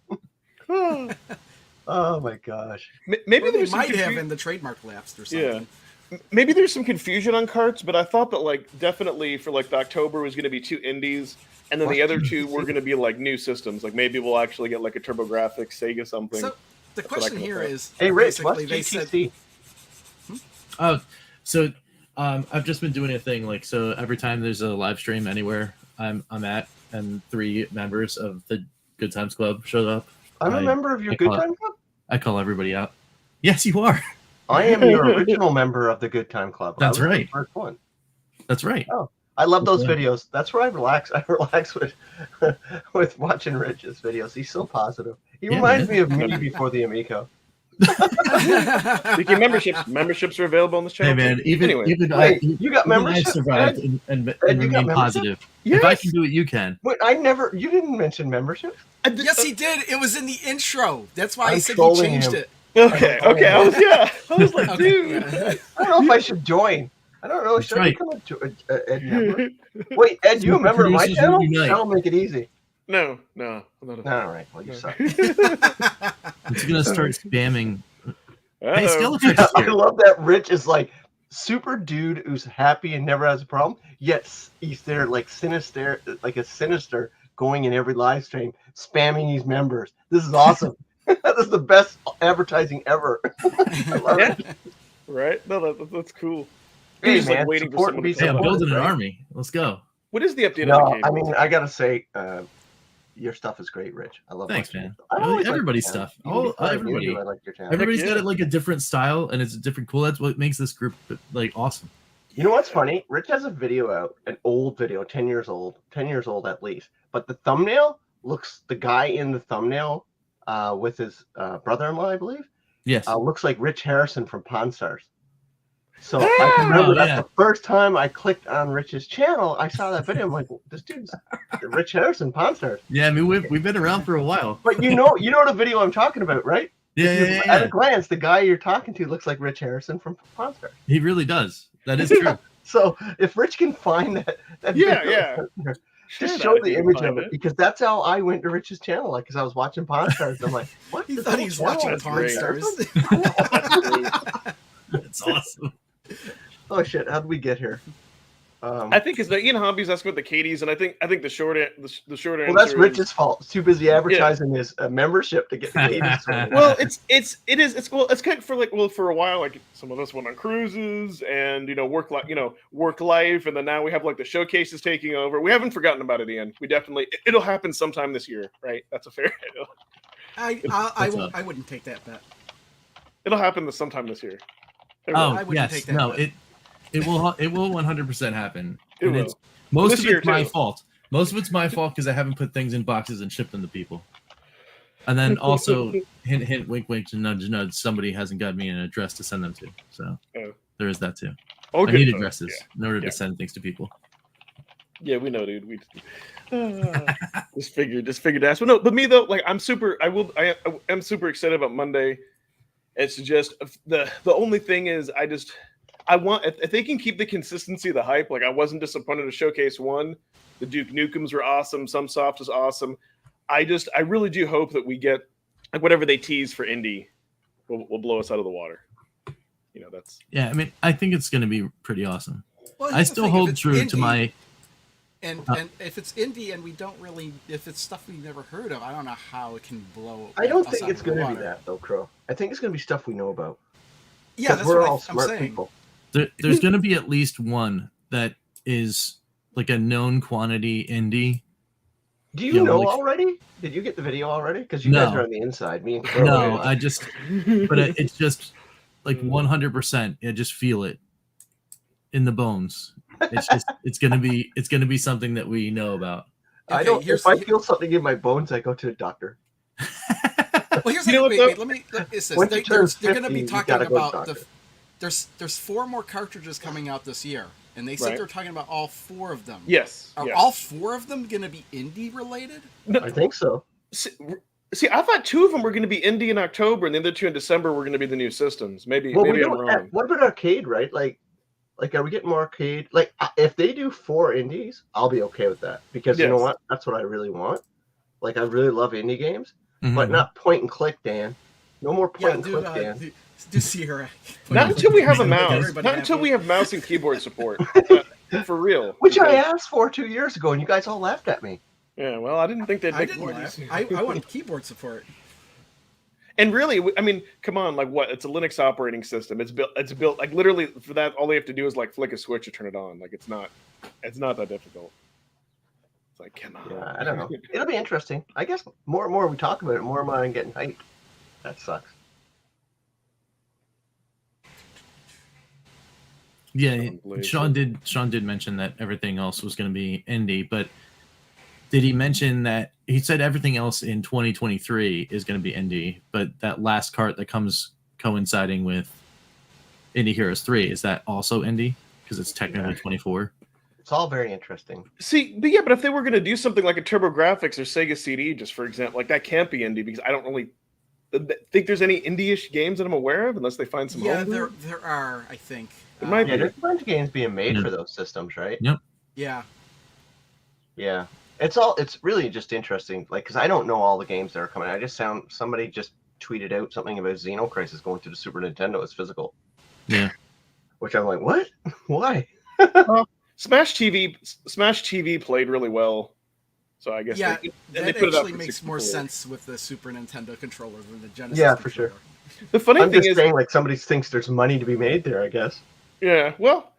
Speaker 3: Oh my gosh.
Speaker 1: maybe
Speaker 2: Or they
Speaker 1: there's some
Speaker 2: might have,
Speaker 1: confu-
Speaker 2: and the trademark lapsed or
Speaker 1: Yeah.
Speaker 2: something.
Speaker 1: Maybe there's some confusion on carts, but I thought that like definitely for like the October was going to be 2 indies, and then the other 2 were going to be like new systems. Like maybe we'll actually get like a TurboGrafx, Sega something.
Speaker 2: So the
Speaker 1: what I
Speaker 2: question
Speaker 1: can
Speaker 2: here
Speaker 1: look up.
Speaker 2: is,
Speaker 3: Hey Rich, what's
Speaker 2: basically they said,
Speaker 3: GTC?
Speaker 4: Oh, so I've just been doing a thing like so. Every time there's a live stream anywhere I'm at, and 3 members of the Good Times Club showed up,
Speaker 3: I'm a member of your
Speaker 4: I
Speaker 3: Good
Speaker 4: call it-
Speaker 3: Time Club?
Speaker 4: I call everybody out. Yes, you are.
Speaker 3: I am your original member of the Good Time Club.
Speaker 4: That's
Speaker 3: I was
Speaker 4: right.
Speaker 3: The first one.
Speaker 4: That's right.
Speaker 3: Oh, I love those
Speaker 4: Yeah.
Speaker 3: videos. That's where I relax. I relax with with watching Rich's videos. He's so positive. He
Speaker 4: Yeah,
Speaker 3: reminds
Speaker 4: man.
Speaker 3: me of me before the Amico.
Speaker 1: Speaking of memberships are available on this channel.
Speaker 4: Hey man,
Speaker 1: too.
Speaker 4: even
Speaker 1: anyway,
Speaker 4: even
Speaker 3: Wait,
Speaker 4: I
Speaker 3: you got
Speaker 4: even I
Speaker 3: membership?
Speaker 4: survived
Speaker 3: Ed?
Speaker 4: and
Speaker 3: Ed, you got
Speaker 4: remained
Speaker 3: membership?
Speaker 4: positive.
Speaker 1: yes.
Speaker 4: If I can do it, you can.
Speaker 3: Wait, you didn't mention membership?
Speaker 2: yes, he did. It was in the intro. That's why I
Speaker 3: I'm
Speaker 2: said he
Speaker 3: trolling
Speaker 2: changed
Speaker 3: him.
Speaker 2: it.
Speaker 1: Okay. I was like,
Speaker 2: Okay,
Speaker 1: dude.
Speaker 2: yeah.
Speaker 3: I don't know if I should join. I don't know.
Speaker 4: That's
Speaker 3: Should I
Speaker 4: right.
Speaker 3: become a Ed member? Wait, Ed, you a member of my
Speaker 4: Producers
Speaker 3: channel?
Speaker 4: unite.
Speaker 3: That'll make it easy.
Speaker 1: No, I'm not a
Speaker 3: All right. Well, you
Speaker 1: No.
Speaker 3: suck.
Speaker 4: It's gonna start spamming. Hey,
Speaker 1: Uh-oh.
Speaker 4: Skeletrix
Speaker 3: I
Speaker 4: here.
Speaker 3: love that Rich is like super dude who's happy and never has a problem. Yet he's there like sinister, like a sinister, going in every live stream, spamming these members. This is awesome. That is the best advertising ever. I love
Speaker 1: Yeah.
Speaker 3: it.
Speaker 1: Right? No, that's cool.
Speaker 3: Hey,
Speaker 1: He's just like
Speaker 3: man,
Speaker 1: waiting for
Speaker 3: support
Speaker 1: someone
Speaker 3: and
Speaker 1: to
Speaker 3: be
Speaker 4: Hey, I'm
Speaker 1: come.
Speaker 3: supported.
Speaker 4: building an
Speaker 3: right?
Speaker 4: army. Let's go.
Speaker 1: What is the update
Speaker 3: No,
Speaker 1: on the game?
Speaker 3: I mean I gotta say, your stuff is great, Rich. I love.
Speaker 4: Thanks,
Speaker 3: watching
Speaker 4: man.
Speaker 3: it. I always like
Speaker 4: Everybody's
Speaker 3: your channel.
Speaker 4: stuff.
Speaker 3: Even
Speaker 4: Oh,
Speaker 3: before I knew
Speaker 4: everybody.
Speaker 3: you, I like your channel.
Speaker 4: Everybody's
Speaker 1: yeah.
Speaker 4: got like a different style, and it's a different cool. That's what makes this group like awesome.
Speaker 3: You know what's funny? Rich has a video out, an old video, 10 years old at least. But the thumbnail looks, the guy in the thumbnail with his brother-in-law, I believe,
Speaker 4: Yes.
Speaker 3: looks like Rich Harrison from Pawn Stars. So I can remember
Speaker 4: Oh,
Speaker 3: that's
Speaker 4: yeah.
Speaker 3: the first time I clicked on Rich's channel. I saw that video. I'm like, well, this dude's Rich Harrison, Pawn Stars.
Speaker 4: Yeah, I mean we've been around for a while.
Speaker 3: But you know the video I'm talking about, right?
Speaker 4: Yeah,
Speaker 3: If you-
Speaker 4: yeah,
Speaker 3: At
Speaker 4: yeah.
Speaker 3: a glance, the guy you're talking to looks like Rich Harrison from Pawn Stars.
Speaker 4: He really does. That is true.
Speaker 3: So if Rich can find that
Speaker 1: Yeah,
Speaker 3: video,
Speaker 1: yeah.
Speaker 3: just
Speaker 1: Share
Speaker 3: show
Speaker 1: that if
Speaker 3: the
Speaker 1: you can
Speaker 3: image
Speaker 1: find
Speaker 3: of it, because that's how I went to Rich's channel, like, because I was watching Pawn Stars. I'm like, what?
Speaker 2: He
Speaker 3: This
Speaker 2: thought
Speaker 3: whole
Speaker 2: he was
Speaker 3: channel
Speaker 2: watching
Speaker 3: is
Speaker 2: Pawn
Speaker 1: great.
Speaker 2: Stars.
Speaker 1: That's great.
Speaker 4: That's awesome.
Speaker 3: Oh shit! How did we get here?
Speaker 1: I think it's the Ian Hobbies asking about the Katie's, and I think the short the short answer.
Speaker 3: Well, that's
Speaker 1: is-
Speaker 3: Rich's fault. He's too busy advertising his membership to get the ladies. sorted.
Speaker 1: Well, it's kind of for a while, like some of us went on cruises and work life, and then now we have like the showcases taking over. We haven't forgotten about it, Ian. We definitely it'll happen sometime this year, right? That's a fair.
Speaker 2: I wouldn't take that bet.
Speaker 1: It'll happen sometime this year. It will.
Speaker 2: I
Speaker 4: Oh
Speaker 2: wouldn't
Speaker 4: yes,
Speaker 2: take that
Speaker 4: no,
Speaker 2: bet.
Speaker 4: it will 100% happen.
Speaker 1: It
Speaker 4: And
Speaker 1: will.
Speaker 4: it's most
Speaker 1: This
Speaker 4: of
Speaker 1: year,
Speaker 4: it's my
Speaker 1: too.
Speaker 4: fault. Most of it's my fault because I haven't put things in boxes and shipped them to people. And then also hint hint wink wink nudge nudge somebody hasn't got me an address to send them to. So
Speaker 1: Oh.
Speaker 4: there is that too.
Speaker 1: Oh,
Speaker 4: I
Speaker 1: good,
Speaker 4: need
Speaker 1: though.
Speaker 4: addresses in order
Speaker 1: Yeah.
Speaker 4: to send things to people.
Speaker 1: Yeah, we know, dude. We just figured to ask. But no, but me though, like I'm super super excited about Monday. It's just the only thing is I want if they can keep the consistency of the hype. Like I wasn't disappointed to Showcase 1. The Duke Nukems were awesome. Some Soft is awesome. I really do hope that we get like whatever they tease for indie will blow us out of the water. That's
Speaker 4: Yeah, I mean, I think it's going to be pretty awesome.
Speaker 2: Well,
Speaker 4: I
Speaker 2: here's the
Speaker 4: still
Speaker 2: thing, if
Speaker 4: hold
Speaker 2: it's
Speaker 4: true to
Speaker 2: indie,
Speaker 4: my.
Speaker 2: and if it's indie and we don't really, if it's stuff we've never heard of, I don't know how it can blow.
Speaker 3: I don't
Speaker 2: us
Speaker 3: think
Speaker 2: out
Speaker 3: it's
Speaker 2: of the
Speaker 3: going to be
Speaker 2: water.
Speaker 3: that though, Crow. I think it's going to be stuff we know about.
Speaker 2: Yeah,
Speaker 3: 'Cause
Speaker 2: that's
Speaker 3: we're
Speaker 2: what
Speaker 3: all
Speaker 2: I'm
Speaker 3: smart
Speaker 2: saying.
Speaker 3: people.
Speaker 4: There's going to be at least one that is like a known quantity indie.
Speaker 3: Do you
Speaker 4: Yeah,
Speaker 3: know
Speaker 4: like-
Speaker 3: already? Did you get the video already? Because you
Speaker 4: No.
Speaker 3: guys are on the inside. Me and Crow.
Speaker 4: No,
Speaker 3: are.
Speaker 4: I just, but it's just like 100%. I just feel it in the bones. It's just, it's gonna be something that we know about.
Speaker 3: I
Speaker 2: Okay,
Speaker 3: don't.
Speaker 2: here's-
Speaker 3: If I feel something in my bones, I go to a doctor.
Speaker 2: Well, here's
Speaker 1: You know
Speaker 2: the
Speaker 1: what,
Speaker 2: wait,
Speaker 1: though?
Speaker 2: let me. It says
Speaker 3: Once you turn
Speaker 2: they're going to
Speaker 3: 50,
Speaker 2: be
Speaker 3: you
Speaker 2: talking
Speaker 3: gotta go to
Speaker 2: about
Speaker 3: doctor.
Speaker 2: there's 4 more cartridges coming out this year, and they said
Speaker 1: Right.
Speaker 2: they're talking about all 4 of them.
Speaker 1: Yes.
Speaker 2: Are
Speaker 1: yes.
Speaker 2: all 4 of them going to be indie related?
Speaker 1: No,
Speaker 3: I think so.
Speaker 1: see, I thought 2 of them were going to be indie in October, and the other 2 in December were going to be the new systems. Maybe
Speaker 3: Well, we
Speaker 1: maybe I'm
Speaker 3: don't.
Speaker 1: wrong.
Speaker 3: What about arcade? Right? Like, are we getting more arcade? Like, if they do 4 indies, I'll be okay with that because you know
Speaker 1: Yes.
Speaker 3: what? That's what I really want. Like, I really love indie games,
Speaker 4: Mm-hmm.
Speaker 3: but not point and click, Dan. No more point and click, Dan.
Speaker 2: Do Sierra.
Speaker 1: Not until we have a mouse.
Speaker 2: Everybody
Speaker 1: Not
Speaker 2: have
Speaker 1: until
Speaker 2: one.
Speaker 1: we have mouse and keyboard support. For real.
Speaker 3: Which I
Speaker 1: Because-
Speaker 3: asked for 2 years ago, and you guys all laughed at me.
Speaker 1: Yeah, well, I didn't think they'd
Speaker 2: I
Speaker 1: make
Speaker 2: didn't
Speaker 1: more
Speaker 2: laugh.
Speaker 1: use.
Speaker 2: I want keyboard support.
Speaker 1: And really, I mean, come on, like what? It's a Linux operating system. It's built like literally for that. All they have to do is like flick a switch to turn it on. Like it's not that difficult. It's like, come on.
Speaker 3: Yeah, I don't know. It'll be interesting. I guess more and more we talk about it, more and more I'm getting hyped. That sucks.
Speaker 4: Yeah,
Speaker 1: Blaze.
Speaker 4: Sean did mention that everything else was going to be indie, but did he mention that he said everything else in 2023 is going to be indie, but that last cart that comes coinciding with Indie Heroes 3, is that also indie because it's technically 24?
Speaker 3: It's all very interesting.
Speaker 1: See, but if they were going to do something like a TurboGrafx or Sega CD, just for example, like that can't be indie because I don't really think there's any indie-ish games that I'm aware of unless they find some.
Speaker 2: Yeah,
Speaker 1: homebrew.
Speaker 2: there are. I think.
Speaker 1: It might
Speaker 3: Yeah,
Speaker 1: be.
Speaker 3: there's a bunch of games being made
Speaker 4: Yeah.
Speaker 3: for those systems, right?
Speaker 4: Yep.
Speaker 2: Yeah.
Speaker 3: Yeah. It's really just interesting, like, because I don't know all the games that are coming. I just somebody just tweeted out something about Xenocrisis going to the Super Nintendo as physical.
Speaker 4: Yeah.
Speaker 3: Which I'm like, what? Why?
Speaker 1: Smash TV played really well, so I guess
Speaker 2: Yeah,
Speaker 1: they
Speaker 2: that
Speaker 1: put it up
Speaker 2: actually
Speaker 1: for
Speaker 2: makes more
Speaker 1: 64.
Speaker 2: sense with the Super Nintendo controller than the Genesis.
Speaker 3: Yeah, for sure.
Speaker 2: controller.
Speaker 1: The funny
Speaker 3: I'm
Speaker 1: thing
Speaker 3: just
Speaker 1: is,
Speaker 3: saying, like, somebody thinks there's money to be made there, I guess.
Speaker 1: yeah, well,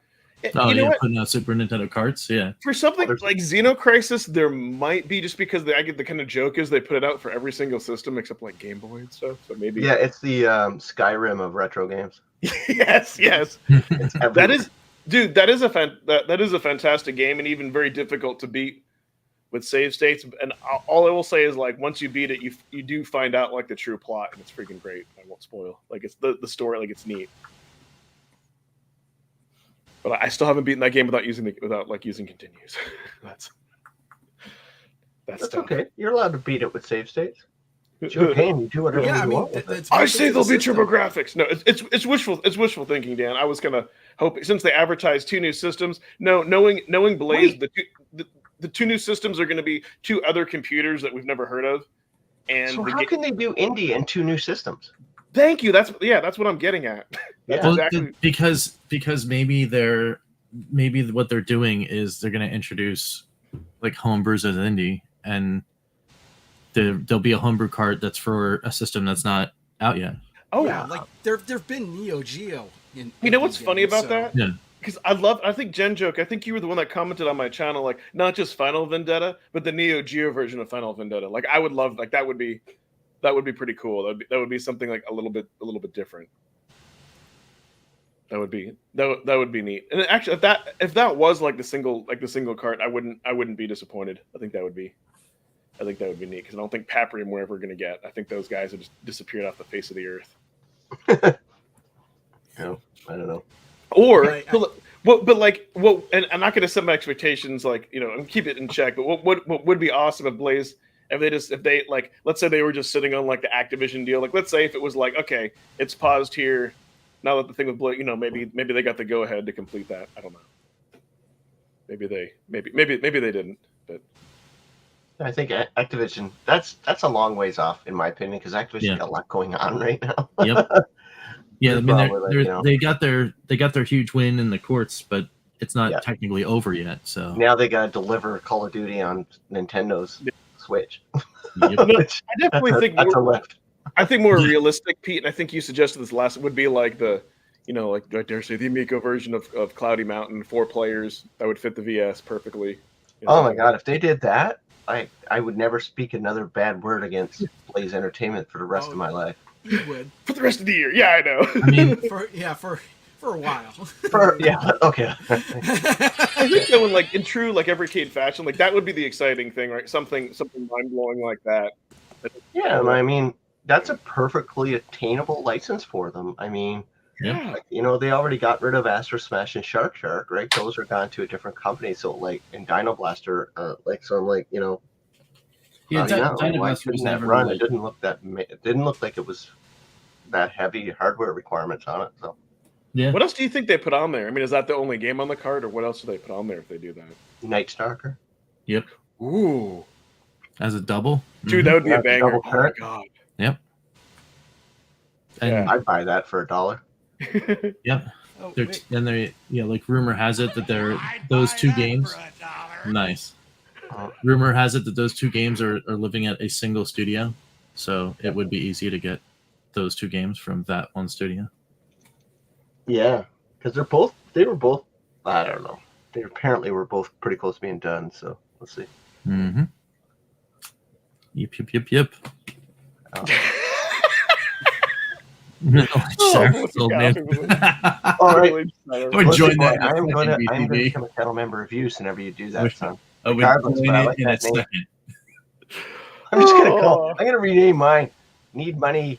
Speaker 4: Oh,
Speaker 1: you know
Speaker 4: yeah,
Speaker 1: what?
Speaker 4: putting out Super Nintendo carts. Yeah.
Speaker 1: For something
Speaker 3: There's-
Speaker 1: like Xenocrisis, there might be just because I get the kind of joke is they put it out for every single system except like Game Boy and stuff. So maybe
Speaker 3: Yeah, it's the Skyrim of retro games.
Speaker 1: yes.
Speaker 3: It's
Speaker 1: That
Speaker 3: everywhere.
Speaker 1: is, dude. That is a fantastic game and even very difficult to beat with save states. And all I will say is like once you beat it, you do find out like the true plot and it's freaking great. I won't spoil. Like it's the story, like it's neat. But I still haven't beaten that game without using continues. That's
Speaker 3: That's
Speaker 1: tough.
Speaker 3: okay. You're allowed to beat it with save states. It's your game. You do whatever
Speaker 2: Yeah, I
Speaker 3: you
Speaker 2: mean,
Speaker 3: want with it.
Speaker 2: that's
Speaker 1: I
Speaker 2: built
Speaker 1: say
Speaker 2: into
Speaker 1: there'll
Speaker 2: the
Speaker 1: be
Speaker 2: system.
Speaker 1: TurboGrafx. No, it's wishful thinking, Dan. I was gonna hope since they advertised 2 new systems. No, knowing Blaze, the 2 new systems are going to be 2 other computers that we've never heard of. And
Speaker 3: So
Speaker 1: the
Speaker 3: how can they do indie and 2 new systems?
Speaker 1: thank you. That's what I'm getting at. That's
Speaker 3: Yeah.
Speaker 4: Well,
Speaker 1: exactly.
Speaker 4: because maybe what they're doing is they're going to introduce like homebrews as indie, and there'll be a homebrew cart that's for a system that's not out yet.
Speaker 1: Oh,
Speaker 2: Yeah, like there've been Neo Geo.
Speaker 1: you know what's funny about that?
Speaker 4: Yeah.
Speaker 1: Because I think Jen Joke, I think you were the one that commented on my channel, like not just Final Vendetta, but the Neo Geo version of Final Vendetta. Like I would love, like that would be pretty cool. That would be something like a little bit different. That would be neat. And actually, if that was like the single cart, I wouldn't be disappointed. I think that would be neat because I don't think Paprium we're ever going to get. I think those guys have just disappeared off the face of the earth.
Speaker 3: No, I don't know.
Speaker 1: Or,
Speaker 2: Right,
Speaker 1: and I'm not going to set my expectations like and keep it in check. But what would be awesome if they like, let's say they were just sitting on like the Activision deal. Like, let's say if it was like, okay, it's paused here. Now that the thing with Blade, maybe they got the go ahead to complete that. I don't know. Maybe they didn't. But
Speaker 3: I think Activision. That's a long ways off, in my opinion, because Activision got a lot going on right now.
Speaker 4: Yep. Yeah, I mean,
Speaker 3: Probably, like,
Speaker 4: they got their huge win in the courts, but it's not technically over yet. So
Speaker 3: Now they got to deliver Call of Duty on Nintendo's Switch.
Speaker 4: Yep.
Speaker 1: I definitely think
Speaker 3: that's a lift.
Speaker 1: I think more realistic, Pete, and I think you suggested this last would be like the, like I dare say the Amico version of Cloudy Mountain, 4 players that would fit the VS perfectly.
Speaker 3: Oh my god, if they did that, I would never speak another bad word against Blaze Entertainment for the rest of my life.
Speaker 2: You would.
Speaker 1: For the rest of the year, yeah, I know.
Speaker 4: I mean,
Speaker 2: For a while.
Speaker 3: Okay.
Speaker 1: I think though, in true Evercade fashion, like that would be the exciting thing, right? Something mind blowing like that.
Speaker 3: Yeah, I mean, that's a perfectly attainable license for them. I mean,
Speaker 4: Yeah.
Speaker 3: You know, they already got rid of Astro Smash and Shark, right? Those are gone to a different company. So like in Dino Blaster, so I'm like,
Speaker 4: Yeah,
Speaker 3: why
Speaker 4: Blaster was
Speaker 3: couldn't that
Speaker 4: never
Speaker 3: run?
Speaker 4: really.
Speaker 3: It didn't look like it was that heavy hardware requirements on it. So
Speaker 4: Yeah.
Speaker 1: What else do you think they put on there? I mean, is that the only game on the card, or what else do they put on there if they do that?
Speaker 3: Night Stalker.
Speaker 4: Yep.
Speaker 1: Ooh,
Speaker 4: As a double.
Speaker 1: dude, that would be
Speaker 3: Yeah,
Speaker 1: a banger.
Speaker 3: double
Speaker 1: Oh my
Speaker 3: card.
Speaker 1: god.
Speaker 4: Yep. And
Speaker 3: I'd buy that for $1.
Speaker 4: yep.
Speaker 2: Oh,
Speaker 4: They're
Speaker 2: wait.
Speaker 4: and they like rumor has it that they're those two games. Nice. Rumor has it that those two games are living at a single studio, so it would be easy to get those two games from that one studio.
Speaker 3: Yeah, because they were both. I don't know. They apparently were both pretty close to being done. So let's see.
Speaker 4: Mm-hmm. Yep. No,
Speaker 1: what's
Speaker 4: old
Speaker 1: the
Speaker 4: man.
Speaker 1: coffee?
Speaker 3: All right.
Speaker 4: Or join that.
Speaker 3: I'm going to
Speaker 4: BTB.
Speaker 3: become a channel member of you whenever you do that,
Speaker 4: Wish-
Speaker 3: son.
Speaker 4: I would
Speaker 3: Regardless,
Speaker 4: join
Speaker 3: but I
Speaker 4: it
Speaker 3: like
Speaker 4: in a
Speaker 3: that name.
Speaker 4: second.
Speaker 3: I'm just gonna call.
Speaker 1: Oh.
Speaker 3: I'm gonna rename mine. Need money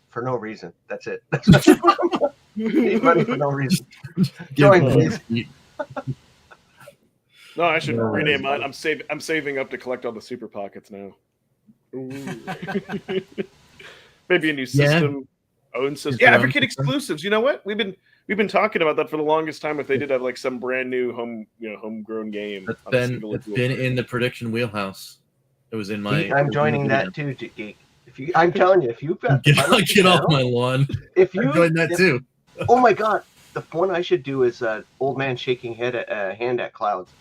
Speaker 3: for no reason. That's it. Need money for no reason. Join, please.
Speaker 1: No, I should
Speaker 4: No,
Speaker 1: rename
Speaker 3: it's
Speaker 1: mine. I'm saving up to collect all the super pockets now. Ooh. Maybe a new system, own system.
Speaker 4: Is
Speaker 1: Yeah,
Speaker 4: there own
Speaker 1: Evercade
Speaker 4: system?
Speaker 1: exclusives. You know what? We've been talking about that for the longest time. If they did have like some brand new homegrown game, on a single
Speaker 4: It's
Speaker 1: dual
Speaker 4: been
Speaker 1: player.
Speaker 4: in the prediction wheelhouse. It was in my.
Speaker 3: I'm joining that too, Geek. I'm telling you, if you've got
Speaker 4: Get off my lawn.
Speaker 3: if you
Speaker 4: I'm doing that too.
Speaker 3: Oh my god, the one I should do is old man shaking hand at clouds.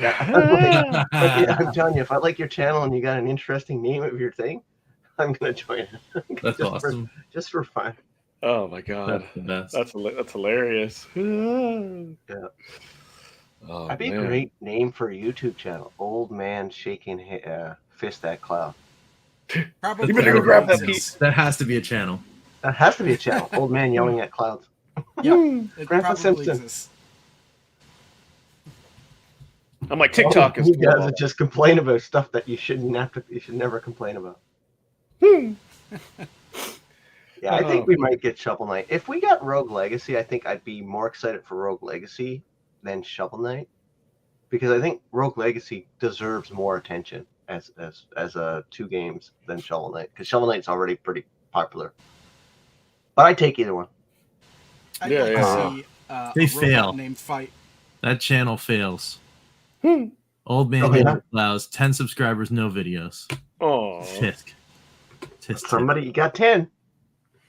Speaker 3: I'm telling you, if I like your channel and you got an interesting name of your thing, I'm gonna join it.
Speaker 4: That's awesome.
Speaker 3: Just for fun.
Speaker 1: Oh my god,
Speaker 4: That's the best.
Speaker 1: that's hilarious.
Speaker 3: Yeah.
Speaker 1: Oh,
Speaker 3: That'd be
Speaker 1: man.
Speaker 3: a great name for a YouTube channel. Old man shaking fist at cloud.
Speaker 2: Probably.
Speaker 1: You better go grab that piece.
Speaker 4: That has to be a channel.
Speaker 3: That has to be a channel. Old man yelling at clouds.
Speaker 2: Yeah, it
Speaker 3: Grandpa
Speaker 2: probably
Speaker 3: Simpson.
Speaker 2: exists.
Speaker 1: I'm like TikTok is
Speaker 3: You guys
Speaker 1: cool.
Speaker 3: that just complain about stuff that you shouldn't have to. You should never complain about. Yeah, I think we might get Shovel Knight. If we got Rogue Legacy, I think I'd be more excited for Rogue Legacy than Shovel Knight, because I think Rogue Legacy deserves more attention as two games than Shovel Knight, because Shovel Knight's already pretty popular. But I take either one.
Speaker 2: I'd
Speaker 1: Yeah,
Speaker 2: like
Speaker 1: yeah,
Speaker 2: to see
Speaker 4: They
Speaker 2: a
Speaker 4: fail.
Speaker 2: robot named Fight.
Speaker 4: That channel fails. Old man allows 10 subscribers, no videos.
Speaker 1: Oh,
Speaker 4: Tisk.
Speaker 3: Somebody, you got 10.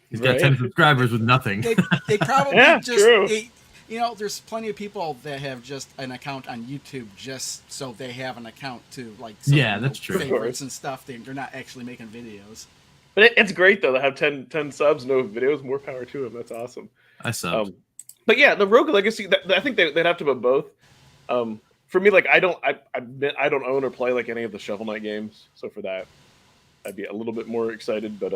Speaker 4: He's got 10 subscribers with nothing.
Speaker 2: They probably
Speaker 1: Yeah,
Speaker 2: just
Speaker 1: true.
Speaker 2: there's plenty of people that have just an account on YouTube just so they have an account to like
Speaker 4: Yeah, that's true.
Speaker 2: favorites and stuff. They're not actually making videos.
Speaker 1: but it's great though to have 10 subs, no videos. More power to them. That's awesome.
Speaker 4: I subbed.
Speaker 1: But yeah, the Rogue Legacy. I think they'd have to have both. For me, like I don't own or play like any of the Shovel Knight games, so for that, I'd be a little bit more excited. But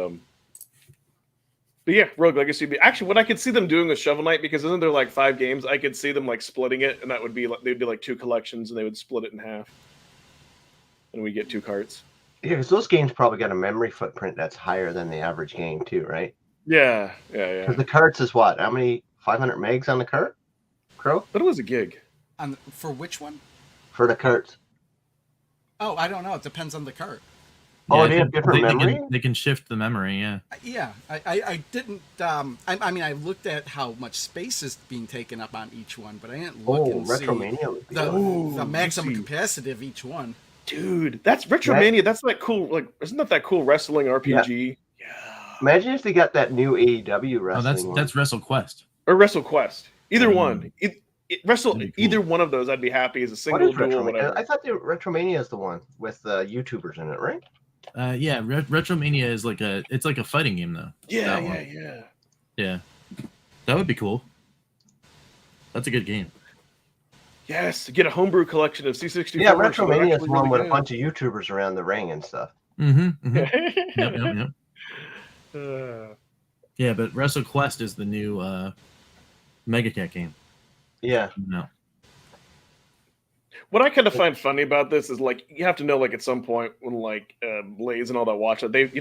Speaker 1: yeah, Rogue Legacy would be actually what I could see them doing with Shovel Knight, because isn't there like 5 games? I could see them like splitting it, and that would be like they'd do like 2 collections, and they would split it in half, and we get 2 carts.
Speaker 3: Yeah, because those games probably got a memory footprint that's higher than the average game too, right?
Speaker 1: Yeah.
Speaker 3: Because the carts is what? How many? 500 megs on the cart? Crow?
Speaker 1: But it was a gig.
Speaker 2: For which one?
Speaker 3: For the carts.
Speaker 2: Oh, I don't know. It depends on the cart.
Speaker 3: Oh, they have different
Speaker 4: they
Speaker 3: memory?
Speaker 4: They can shift the memory, yeah.
Speaker 2: Yeah, I didn't. I mean, I looked at how much space is being taken up on each one, but I didn't look and see
Speaker 3: Retromania.
Speaker 2: the maximum capacity of each one.
Speaker 1: Dude, that's Retromania. That's that cool. Like, isn't that cool wrestling RPG? Yeah.
Speaker 3: Imagine if they got that new AEW wrestling.
Speaker 4: That's WrestleQuest.
Speaker 1: Or WrestleQuest. Either one.
Speaker 4: Cool.
Speaker 1: Either one of those, I'd be happy as a
Speaker 3: What
Speaker 1: single
Speaker 3: is
Speaker 1: duel,
Speaker 3: Retromania?
Speaker 1: whatever.
Speaker 3: I thought the Retromania is the one with YouTubers in it, right?
Speaker 4: Yeah, Retromania is like a fighting game though.
Speaker 1: Yeah.
Speaker 4: Yeah. That would be cool. That's a good game.
Speaker 1: Yes, to get a homebrew collection of C64.
Speaker 3: Yeah, Retromania is the one with a bunch of YouTubers around the ring and stuff.
Speaker 4: Mm-hmm. Yep.
Speaker 1: of.
Speaker 4: Yeah, but WrestleQuest is the new Mega Cat game.
Speaker 3: Yeah.
Speaker 4: No.
Speaker 1: What I kind of find funny about this is like you have to know like at some point when like Blaze and all that watch it, they've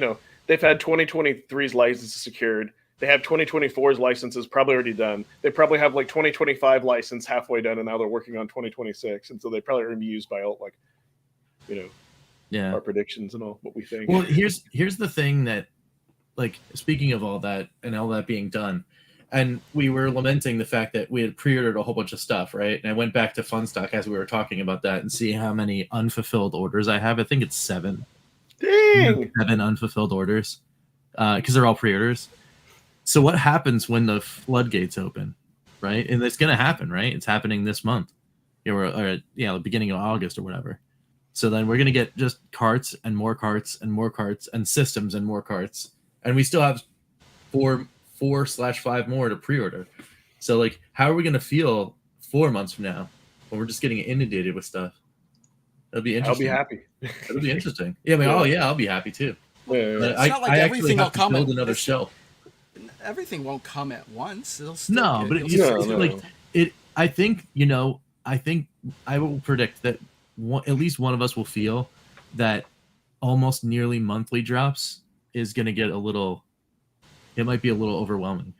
Speaker 1: had 2023's licenses secured. They have 2024's licenses probably already done. They probably have like 2025 license halfway done, and now they're working on 2026, and so they probably are going to be used by all, like, our predictions and all what we think.
Speaker 4: Well, here's the thing that, like, speaking of all that and all that being done, and we were lamenting the fact that we had pre-ordered a whole bunch of stuff, right? And I went back to Funstock as we were talking about that and see how many unfulfilled orders I have. I think it's 7.
Speaker 1: Dang!
Speaker 4: 7 unfulfilled orders because they're all pre-orders. So what happens when the floodgates open, right? And it's going to happen, right? It's happening this month, or the beginning of August or whatever. So then we're going to get just carts and more carts and more carts and systems and more carts. And we still have 4/5 more to pre-order. So, like, how are we going to feel 4 months from now when we're just getting inundated with stuff? That'll be interesting.
Speaker 1: I'll be happy.
Speaker 4: It'll be interesting. Yeah, I mean, I'll be happy too.
Speaker 2: It's not like everything will come.
Speaker 4: Build another shelf.
Speaker 2: Everything won't come at once. It'll
Speaker 4: I think I will predict that at least one of us will feel that almost nearly monthly drops is going to get it might be a little overwhelming.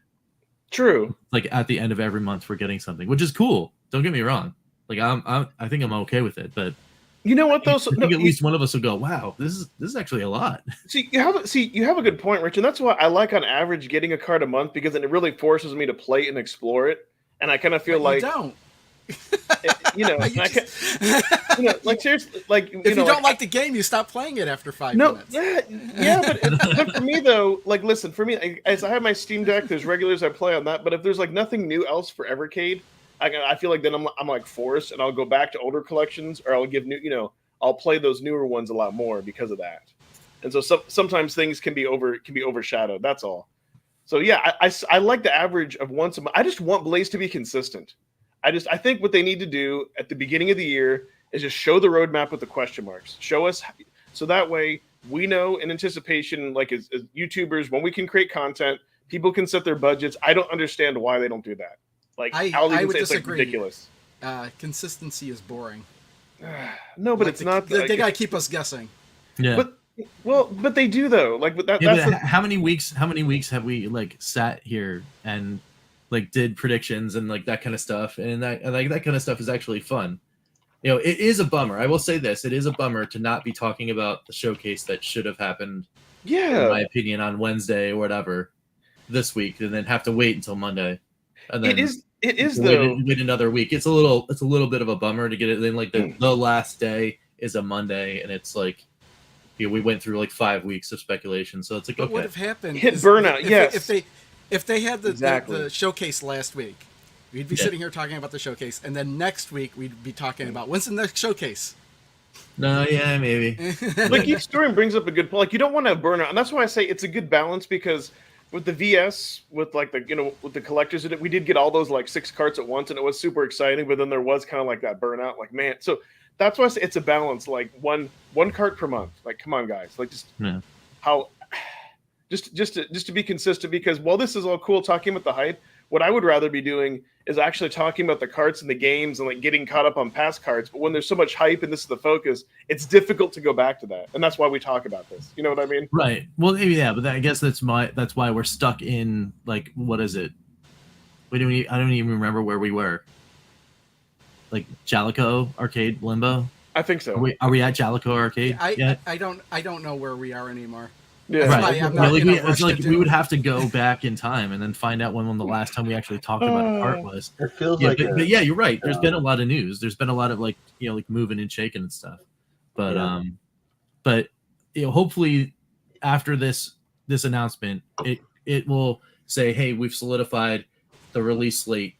Speaker 1: True.
Speaker 4: Like at the end of every month we're getting something, which is cool. Don't get me wrong. Like I think I'm okay with it, but
Speaker 1: you know what though?
Speaker 4: I think at least one of us will go, wow, this is actually a lot.
Speaker 1: You have a good point, Rich, and that's why I like on average getting a card a month, because it really forces me to play and explore it, and I kind of feel like
Speaker 2: you don't.
Speaker 1: Like seriously, like
Speaker 2: if you don't like the game, you stop playing it after 5 minutes.
Speaker 1: But for me though, like, listen, for me, as I have my Steam Deck, there's regulars I play on that, but if there's like nothing new else for Evercade, I feel like then I'm like forced, and I'll go back to older collections, or I'll give I'll play those newer ones a lot more because of that, and so sometimes things can be overshadowed. That's all. So yeah, I like the average of once a month. I just want Blaze to be consistent. I think what they need to do at the beginning of the year is just show the roadmap with the question marks. Show us, so that way we know in anticipation, like as YouTubers, when we can create content, people can set their budgets. I don't understand why they don't do that. Like,
Speaker 2: I would disagree.
Speaker 1: It's like ridiculous.
Speaker 2: Consistency is boring.
Speaker 1: No, but it's not.
Speaker 2: They gotta keep us guessing.
Speaker 4: Yeah.
Speaker 1: But they do though. Like, but that.
Speaker 4: Yeah, but how many weeks have we like sat here and like did predictions and like that kind of stuff, and that kind of stuff is actually fun. It is a bummer. I will say this: it is a bummer to not be talking about the showcase that should have happened.
Speaker 1: Yeah,
Speaker 4: in my opinion, on Wednesday or whatever this week, and then have to wait until Monday. And then
Speaker 1: it is though.
Speaker 4: Wait another week. It's a little bit of a bummer to get it. Then like the last day is a Monday, and it's like we went through like 5 weeks of speculation. So it's like,
Speaker 2: what
Speaker 4: okay.
Speaker 2: would have happened?
Speaker 1: Hit burnout.
Speaker 2: If they had the showcase last week, we'd be sitting here talking about the showcase, and then next week we'd be talking about when's the next showcase.
Speaker 4: No, yeah, maybe.
Speaker 1: Like, each story brings up a good point. Like, you don't want to have burnout, and that's why I say it's a good balance, because with the VS, with like with the collectors, we did get all those like 6 carts at once, and it was super exciting. But then there was kind of like that burnout. Like, man, so that's why I say it's a balance. Like one cart per month. Like, come on, guys. Like, just to be consistent, because while this is all cool talking about the hype, what I would rather be doing is actually talking about the carts and the games and like getting caught up on past carts. But when there's so much hype and this is the focus, it's difficult to go back to that, and that's why we talk about this. You know what I mean?
Speaker 4: Right. Well, yeah, but I guess that's why we're stuck in, like, what is it? I don't even remember where we were. Like Jalico Arcade Limbo.
Speaker 1: I think so.
Speaker 4: Are we at Jalico Arcade?
Speaker 2: I don't know where we are anymore.
Speaker 1: Yeah,
Speaker 4: right. We would have to go back in time and then find out when the last time we actually talked about a cart was.
Speaker 3: It feels
Speaker 4: but yeah, you're right. There's been a lot of news. There's been a lot of like moving and shaking and stuff. But hopefully after this announcement, it will say, hey, we've solidified the release slate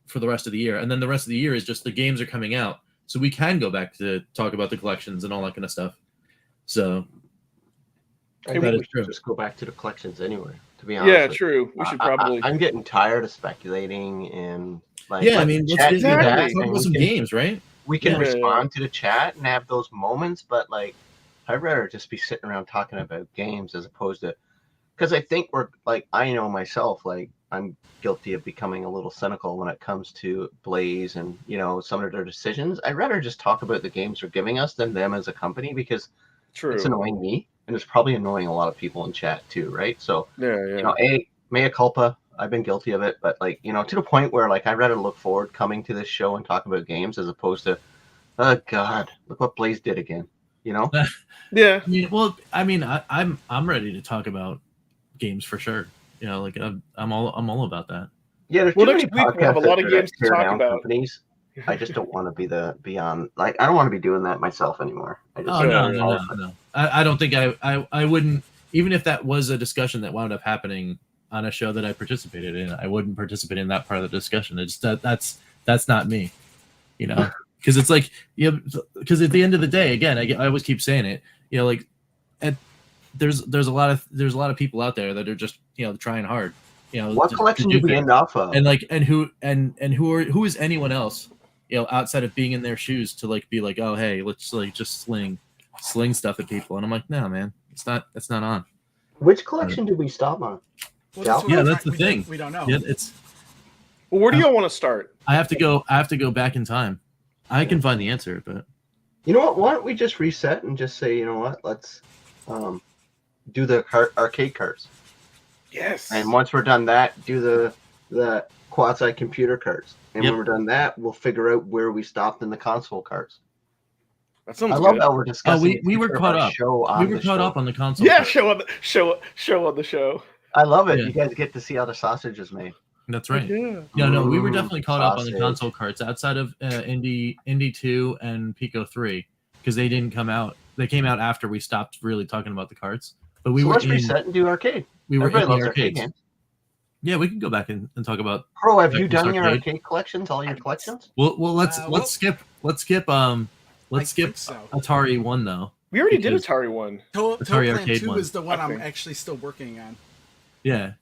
Speaker 4: for the rest of the year, and then the rest of the year is just the games are coming out, so we can go back to talk about the collections and all that kind of stuff. So.
Speaker 3: I think we should just go back to the collections anyway, to be honest.
Speaker 1: Yeah, true. We should probably.
Speaker 3: I'm getting tired of speculating and like.
Speaker 4: Yeah, I mean, let's talk about some games, right?
Speaker 3: We can respond to the chat and have those moments, but like, I'd rather just be sitting around talking about games as opposed to, because I think I know myself, like I'm guilty of becoming a little cynical when it comes to Blaze and some of their decisions. I'd rather just talk about the games they're giving us than them as a company, because it's annoying me. And it's probably annoying a lot of people in chat too, right? So, mea culpa. I've been guilty of it, but like, to the point where like I'd rather look forward coming to this show and talk about games as opposed to, oh God, look what Blaze did again.
Speaker 1: Yeah.
Speaker 4: Well, I mean, I'm ready to talk about games for sure. Like I'm all about that.
Speaker 3: Yeah, there's
Speaker 1: Well,
Speaker 3: too
Speaker 1: next
Speaker 3: many
Speaker 1: week we'll have a
Speaker 3: podcasts
Speaker 1: lot of
Speaker 3: out there
Speaker 1: games
Speaker 3: that
Speaker 1: to
Speaker 3: tear
Speaker 1: talk
Speaker 3: down
Speaker 1: about.
Speaker 3: companies. I just don't want to be on. Like, I don't want to be doing that myself anymore.
Speaker 4: No. I don't think I wouldn't, even if that was a discussion that wound up happening on a show that I participated in, I wouldn't participate in that part of the discussion. It's that's not me, because it's like, because at the end of the day, again, I always keep saying it, like, there's a lot of people out there that are just trying hard.
Speaker 3: What collection did we end off of?
Speaker 4: And like, and who is anyone else, outside of being in their shoes to like be like, oh hey, let's like just sling stuff at people, and I'm like, no man, that's not on.
Speaker 3: Which collection did we stop on?
Speaker 2: Well,
Speaker 4: that's the thing.
Speaker 2: We don't know.
Speaker 4: Yeah,
Speaker 1: Well, where do y'all want to start?
Speaker 4: I have to go back in time. I can find the answer, but
Speaker 3: you know what? Why don't we just reset and just say, you know what? Let's do the arcade cards.
Speaker 1: Yes.
Speaker 3: And once we're done that, do the quasi computer cards. And when we're done that, we'll figure out where we stopped in the console cards.
Speaker 1: That sounds
Speaker 3: I
Speaker 1: good.
Speaker 3: love how we're discussing.
Speaker 4: we were caught up. We were caught up on the console.
Speaker 1: Yeah,
Speaker 4: cards.
Speaker 1: show on the show.
Speaker 3: I love it.
Speaker 4: Yeah.
Speaker 3: You guys get to see how the sausage is made.
Speaker 4: That's right.
Speaker 1: Yeah.
Speaker 4: No, we were definitely caught up on the
Speaker 3: Sausage.
Speaker 4: console carts outside of Indy 2 and Pico 3 because they didn't come out. They came out after we stopped really talking about the carts. But we were
Speaker 3: let's reset and do arcade.
Speaker 4: We were
Speaker 3: Everybody
Speaker 4: in the
Speaker 3: loves arcade
Speaker 4: arcades.
Speaker 3: games.
Speaker 4: Yeah, we can go back and talk about.
Speaker 3: Pro, have you
Speaker 4: Texas
Speaker 3: done your
Speaker 4: arcade.
Speaker 3: arcade collections? All your collections?
Speaker 4: Well, let's skip
Speaker 2: So.
Speaker 4: Atari 1 though.
Speaker 1: We already did
Speaker 4: Because-
Speaker 1: Atari 1.
Speaker 2: Atari
Speaker 4: Atari
Speaker 2: Plan
Speaker 4: Arcade
Speaker 2: 2
Speaker 4: one,
Speaker 2: is the one
Speaker 1: I
Speaker 2: I'm
Speaker 1: think.
Speaker 2: actually still working on.
Speaker 4: Yeah.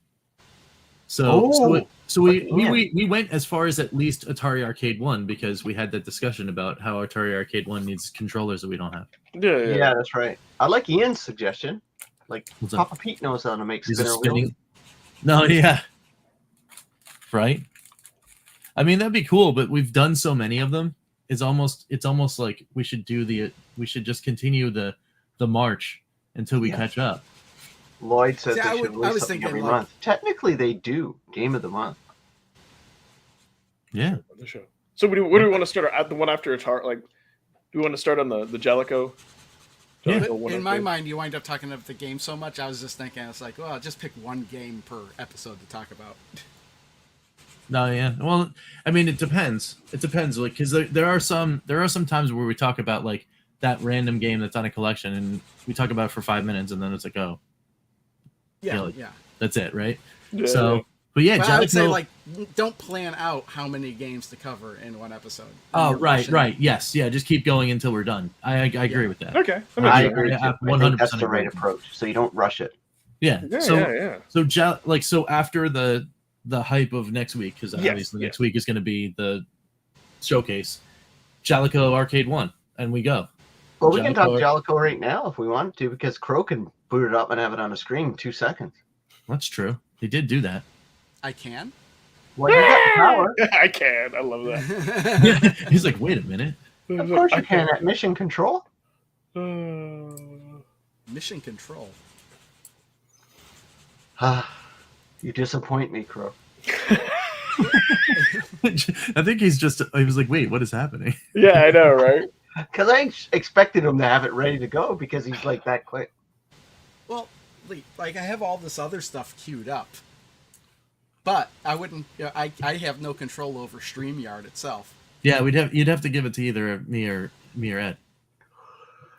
Speaker 4: So we
Speaker 3: yeah.
Speaker 4: went as far as at least Atari Arcade 1 because we had that discussion about how Atari Arcade 1 needs controllers that we don't have.
Speaker 1: Yeah.
Speaker 3: That's right. I like Ian's suggestion. Like,
Speaker 4: What's up?
Speaker 3: Papa Pete knows how to make
Speaker 4: Is it
Speaker 3: spinner wheels.
Speaker 4: spinning? No, yeah. Right? I mean, that'd be cool, but we've done so many of them. It's almost like we should just continue the march until we catch up.
Speaker 3: Lloyd said
Speaker 2: See,
Speaker 3: they
Speaker 2: I
Speaker 3: should
Speaker 2: was
Speaker 3: release something
Speaker 2: thinking,
Speaker 3: every
Speaker 2: like-
Speaker 3: month. Technically, they do. Game of the month.
Speaker 4: Yeah.
Speaker 1: On the show. So what do we want to start at the one after Atari? Like, do we want to start on the Jellicoe?
Speaker 4: Yeah.
Speaker 1: Jellicoe one
Speaker 2: In
Speaker 1: or
Speaker 2: my
Speaker 1: two?
Speaker 2: mind, you wind up talking about the game so much. I was just thinking, it's like, well, just pick one game per episode to talk about.
Speaker 4: No, yeah. Well, I mean, it depends. It depends, like, because there are some times where we talk about like that random game that's on a collection, and we talk about it for 5 minutes, and then it's like, oh,
Speaker 2: Yeah,
Speaker 4: like,
Speaker 2: yeah.
Speaker 4: that's it, right?
Speaker 1: Yeah.
Speaker 4: So, but yeah,
Speaker 2: But I would say,
Speaker 4: Jellicoe-
Speaker 2: like, don't plan out how many games to cover in one episode.
Speaker 4: Oh,
Speaker 2: You're
Speaker 4: right,
Speaker 2: rushing.
Speaker 4: right. Yes, yeah. Just keep going until we're done. I agree with that.
Speaker 1: Okay.
Speaker 3: I
Speaker 4: sure.
Speaker 3: agree. Too.
Speaker 4: I
Speaker 3: I
Speaker 4: 100%
Speaker 3: think that's the right
Speaker 4: agree.
Speaker 3: approach. So you don't rush it.
Speaker 4: Yeah.
Speaker 1: Yeah,
Speaker 4: So,
Speaker 1: yeah.
Speaker 4: so after the hype of next week, because
Speaker 1: Yes,
Speaker 4: obviously next week is going to be the showcase, Jellicoe Arcade 1, and we go.
Speaker 3: Well, we can talk
Speaker 4: Jellicoe-
Speaker 3: Jellicoe right now if we wanted to, because Crow can boot it up and have it on the screen in 2 seconds.
Speaker 4: That's true. They did do that.
Speaker 2: I can.
Speaker 3: Well, you got the power.
Speaker 1: I can. I love that.
Speaker 4: He's like, wait a minute.
Speaker 3: Of course you can at Mission Control.
Speaker 2: Mission Control.
Speaker 3: You disappoint me, Crow.
Speaker 4: I think he was like, wait, what is happening?
Speaker 1: Yeah, I know, right?
Speaker 3: Because I expected him to have it ready to go because he's like that quick.
Speaker 2: Well, like I have all this other stuff queued up, but I wouldn't. I have no control over StreamYard itself.
Speaker 4: Yeah, you'd have to give it to either me or Ed,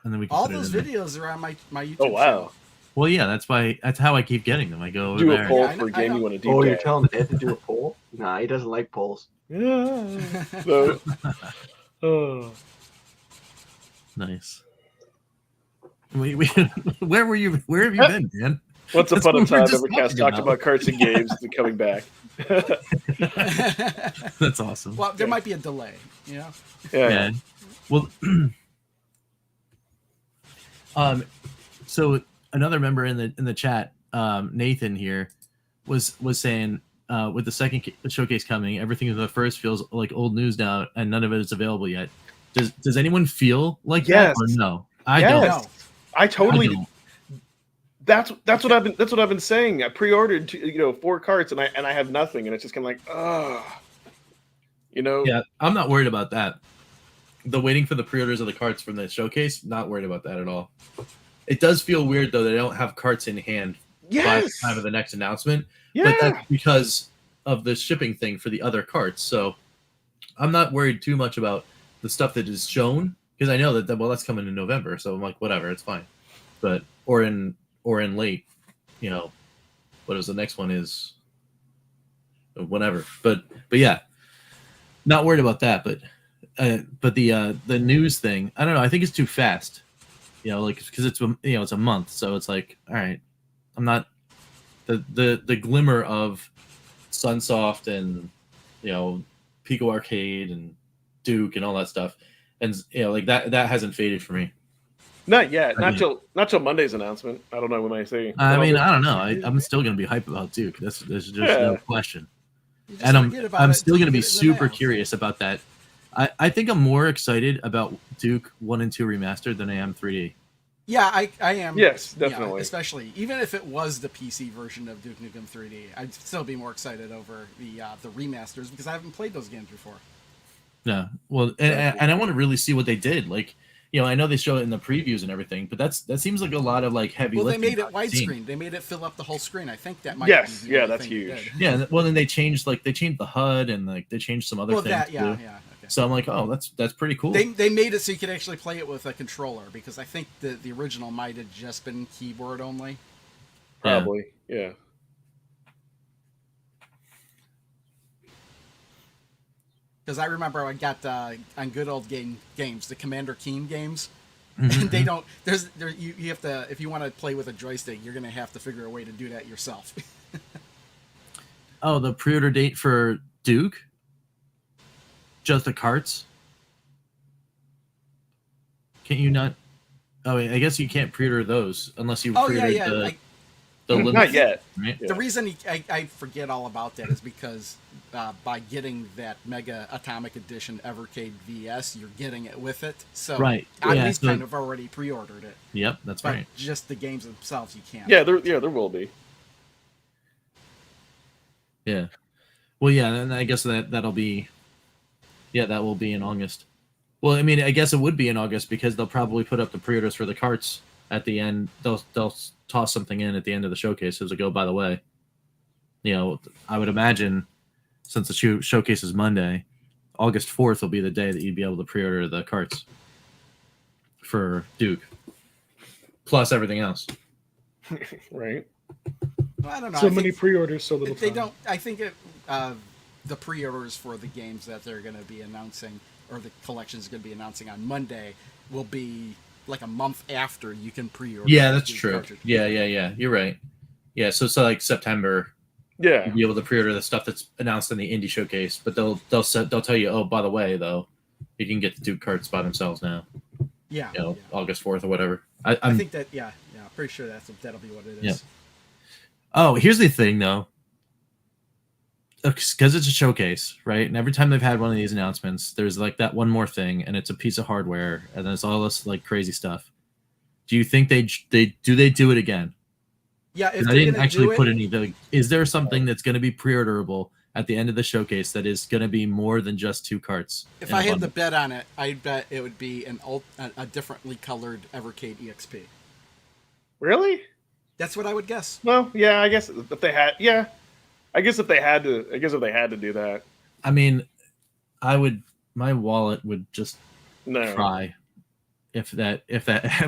Speaker 4: and then we can
Speaker 2: All
Speaker 4: put it
Speaker 2: those
Speaker 4: in there.
Speaker 2: videos are on my YouTube.
Speaker 1: Oh, wow.
Speaker 2: channel.
Speaker 4: Well, yeah, that's how I keep getting them. I go over
Speaker 1: Do
Speaker 4: there.
Speaker 1: a poll
Speaker 2: Yeah, I
Speaker 1: for
Speaker 2: know-
Speaker 1: a game
Speaker 2: I
Speaker 1: you
Speaker 2: know.
Speaker 1: want to deep
Speaker 3: Oh, you're
Speaker 1: dive.
Speaker 3: telling Ed to do a poll? Nah, he doesn't like polls.
Speaker 1: Yeah. So, oh.
Speaker 4: Nice. We where were you? Where have you been, man?
Speaker 1: Once
Speaker 4: That's
Speaker 1: upon a
Speaker 4: what we were
Speaker 1: time,
Speaker 4: just
Speaker 1: Evercast
Speaker 4: talking
Speaker 1: talked
Speaker 4: about.
Speaker 1: about carts and games and coming back.
Speaker 4: That's awesome.
Speaker 2: Well, there might be a delay. You know.
Speaker 1: Yeah.
Speaker 4: Well, so another member in the chat, Nathan here, was saying with the second showcase coming, everything in the first feels like old news now, and none of it is available yet. Does anyone feel like
Speaker 1: Yes.
Speaker 4: that or no? I
Speaker 1: Yes.
Speaker 4: don't.
Speaker 2: No.
Speaker 1: I totally.
Speaker 4: I don't.
Speaker 1: That's what I've been saying. I pre-ordered 4 carts and I have nothing, and it's just kind of like,
Speaker 4: Yeah, I'm not worried about that. The waiting for the pre-orders of the carts from the showcase, not worried about that at all. It does feel weird though that they don't have carts in hand by the time of the next announcement.
Speaker 1: Yeah.
Speaker 4: But that's because of the shipping thing for the other carts. So I'm not worried too much about the stuff that is shown, because I know that that's coming in November. So I'm like, whatever, it's fine. But or in late, what is the next one is whatever. But yeah, not worried about that. But the news thing, I don't know. I think it's too fast. Because it's it's a month, so it's like, all right, I'm not the glimmer of Sunsoft and Pico Arcade and Duke and all that stuff, and like that hasn't faded for me.
Speaker 1: Not yet. Not till Monday's announcement. I don't know when I say.
Speaker 4: I mean, I don't know. I'm still gonna be hyped about Duke. There's just no question. And I'm still gonna be super curious about that. I think I'm more excited about Duke 1 and 2 remastered than I am 3D.
Speaker 2: Yeah, I am.
Speaker 1: Yes, definitely.
Speaker 2: Especially even if it was the PC version of Duke Nukem 3D, I'd still be more excited over the remasters because I haven't played those games before.
Speaker 4: Yeah, well, and I want to really see what they did. Like, I know they show it in the previews and everything, but that seems like a lot of like heavy.
Speaker 2: Well, they
Speaker 4: lifting
Speaker 2: made it widescreen. They made it fill up the whole screen. I think that might.
Speaker 1: Yes,
Speaker 2: be the
Speaker 1: that's
Speaker 2: thing
Speaker 1: huge.
Speaker 4: Yeah, well, then they changed the HUD and like they changed some other things.
Speaker 2: Yeah. Okay.
Speaker 4: So I'm like, oh, that's pretty cool.
Speaker 2: They made it so you could actually play it with a controller, because I think the original might have just been keyboard only.
Speaker 1: Probably, yeah.
Speaker 2: Because I remember I got on good old games, the Commander Keen games, and they don't. You have to, if you want to play with a joystick, you're gonna have to figure a way to do that yourself.
Speaker 4: Oh, the pre-order date for Duke? Just the carts? Can't you not? Oh, I guess you can't pre-order those unless you pre-ordered the limit.
Speaker 1: Not yet.
Speaker 4: Right?
Speaker 2: The reason I forget all about that is because by getting that Mega Atomic Edition Evercade VS, you're getting it with it. So
Speaker 4: right.
Speaker 2: at least kind of already pre-ordered it.
Speaker 4: Yep, that's
Speaker 2: but
Speaker 4: right.
Speaker 2: Just the games themselves, you can't.
Speaker 1: Yeah, there will be.
Speaker 4: Yeah. Well, yeah, and I guess that'll be. Yeah, that will be in August. Well, I mean, I guess it would be in August because they'll probably put up the pre-orders for the carts at the end. They'll toss something in at the end of the showcase as a go. By the way, I would imagine since the showcase is Monday, August 4th will be the day that you'd be able to pre-order the carts for Duke, plus everything else.
Speaker 1: Right.
Speaker 2: Well, I don't know.
Speaker 6: So many pre-orders, so little time.
Speaker 2: They don't. I think the pre-orders for the games that they're going to be announcing, or the collection is going to be announcing on Monday, will be like a month after you can pre-order.
Speaker 4: Yeah, that's true. Cartridge. Yeah. You're right. Yeah, so like September.
Speaker 1: Yeah,
Speaker 4: you'll be able to pre-order the stuff that's announced in the indie showcase, but they'll tell you, oh, by the way, though, you can get the Duke carts by themselves now.
Speaker 2: Yeah.
Speaker 4: August 4th or whatever.
Speaker 2: I think that. Yeah. Pretty sure that'll be what it is.
Speaker 4: Yeah. Oh, here's the thing, though. Because it's a showcase, right? And every time they've had one of these announcements, there's like that one more thing, and it's a piece of hardware, and there's all this like crazy stuff. Do you think they do it again?
Speaker 2: Yeah, if
Speaker 4: I didn't actually put any. Is there something that's going to be pre-orderable at the end of the showcase that is going to be more than just 2 carts?
Speaker 2: If I had to bet on it, I'd bet it would be a differently colored Evercade EXP.
Speaker 1: Really?
Speaker 2: That's what I would guess.
Speaker 1: Well, yeah, I guess if they had, I guess if they had to do that.
Speaker 4: I mean, my wallet would just cry if that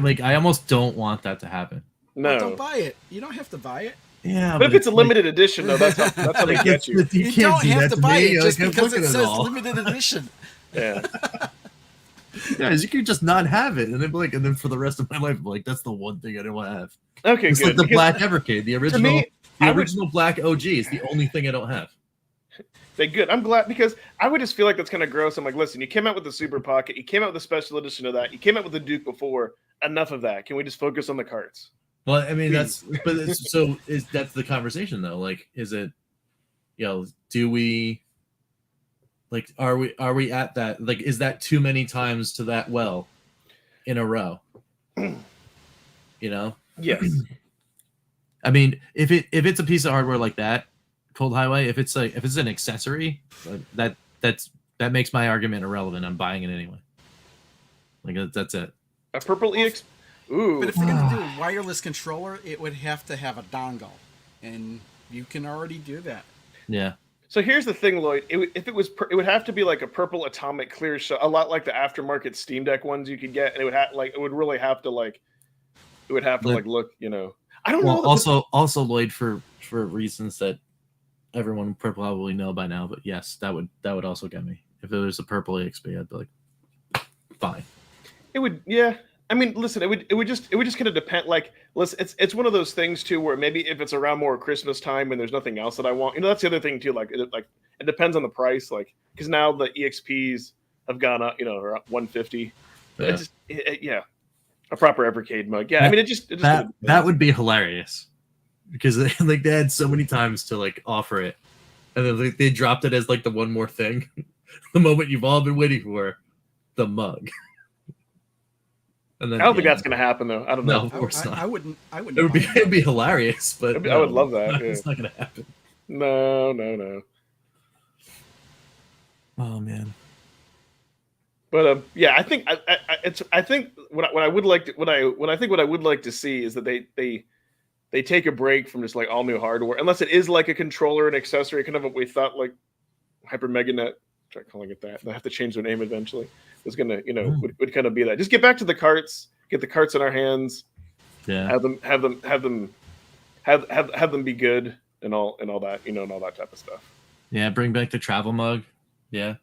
Speaker 4: like I almost don't want that to happen.
Speaker 1: No,
Speaker 2: well, don't buy it. You don't have to buy it.
Speaker 4: Yeah,
Speaker 1: but if it's a limited edition, though, that's how they get you.
Speaker 2: You don't have to buy it just because it says limited edition.
Speaker 1: Yeah.
Speaker 4: Guys, you could just not have it, and then for the rest of my life, I'm like, that's the one thing I don't want to have.
Speaker 1: Okay,
Speaker 4: it's
Speaker 1: good.
Speaker 4: Like the black Evercade, the original,
Speaker 1: original
Speaker 4: black OG is the only thing I don't have.
Speaker 1: They good. I'm glad, because I would just feel like that's kind of gross. I'm like, listen, you came out with the Super Pocket, you came out with a special edition of that, you came out with the Duke before. Enough of that. Can we just focus on the carts?
Speaker 4: Well, I mean, that's the conversation though. Like, is it, do we, like, are we at that? Like, is that too many times to that well in a row?
Speaker 1: Yes.
Speaker 4: I mean, if it's a piece of hardware like that, Cold Highway, if it's an accessory, that makes my argument irrelevant. I'm buying it anyway. Like that's it.
Speaker 1: A purple EX. Ooh.
Speaker 2: But if they're going to do a wireless controller, it would have to have a dongle, and you can already do that.
Speaker 4: Yeah.
Speaker 1: So here's the thing, Lloyd. It would have to be like a purple atomic clear, so a lot like the aftermarket Steam Deck ones you could get, and it would really have to look, look. I don't know.
Speaker 4: Also, Lloyd, for reasons that everyone would probably know by now, but yes, that would also get me. If there was a purple EXP, I'd be like, fine.
Speaker 1: It would, yeah. I mean, listen, it would just kind of depend. Like, listen, it's one of those things too, where maybe if it's around more Christmas time and there's nothing else that I want, that's the other thing too. Like, it depends on the price. Like, because now the EXPs have gone up, around 150.
Speaker 4: Yeah.
Speaker 1: A proper Evercade mug. Yeah, I mean, it just
Speaker 4: that would be hilarious because they had so many times to like offer it, and then they dropped it as like the one more thing, the moment you've all been waiting for, the mug. And then,
Speaker 1: I don't think that's going to happen, though. I don't know.
Speaker 4: No, of course not.
Speaker 2: I wouldn't.
Speaker 4: It would be hilarious, but
Speaker 1: I would love that.
Speaker 4: It's not going to happen.
Speaker 1: No.
Speaker 4: Oh man.
Speaker 1: But yeah, I think what I would like to see is that they take a break from just like all new hardware, unless it is like a controller and accessory, kind of what we thought like Hyper Meganet. Try calling it that. They have to change their name eventually. Was gonna, would kind of be that. Just get back to the carts. Get the carts in our hands.
Speaker 4: Yeah.
Speaker 1: Have them be good and all that, and all that type of stuff.
Speaker 4: Yeah. Bring back the travel mug. Yeah.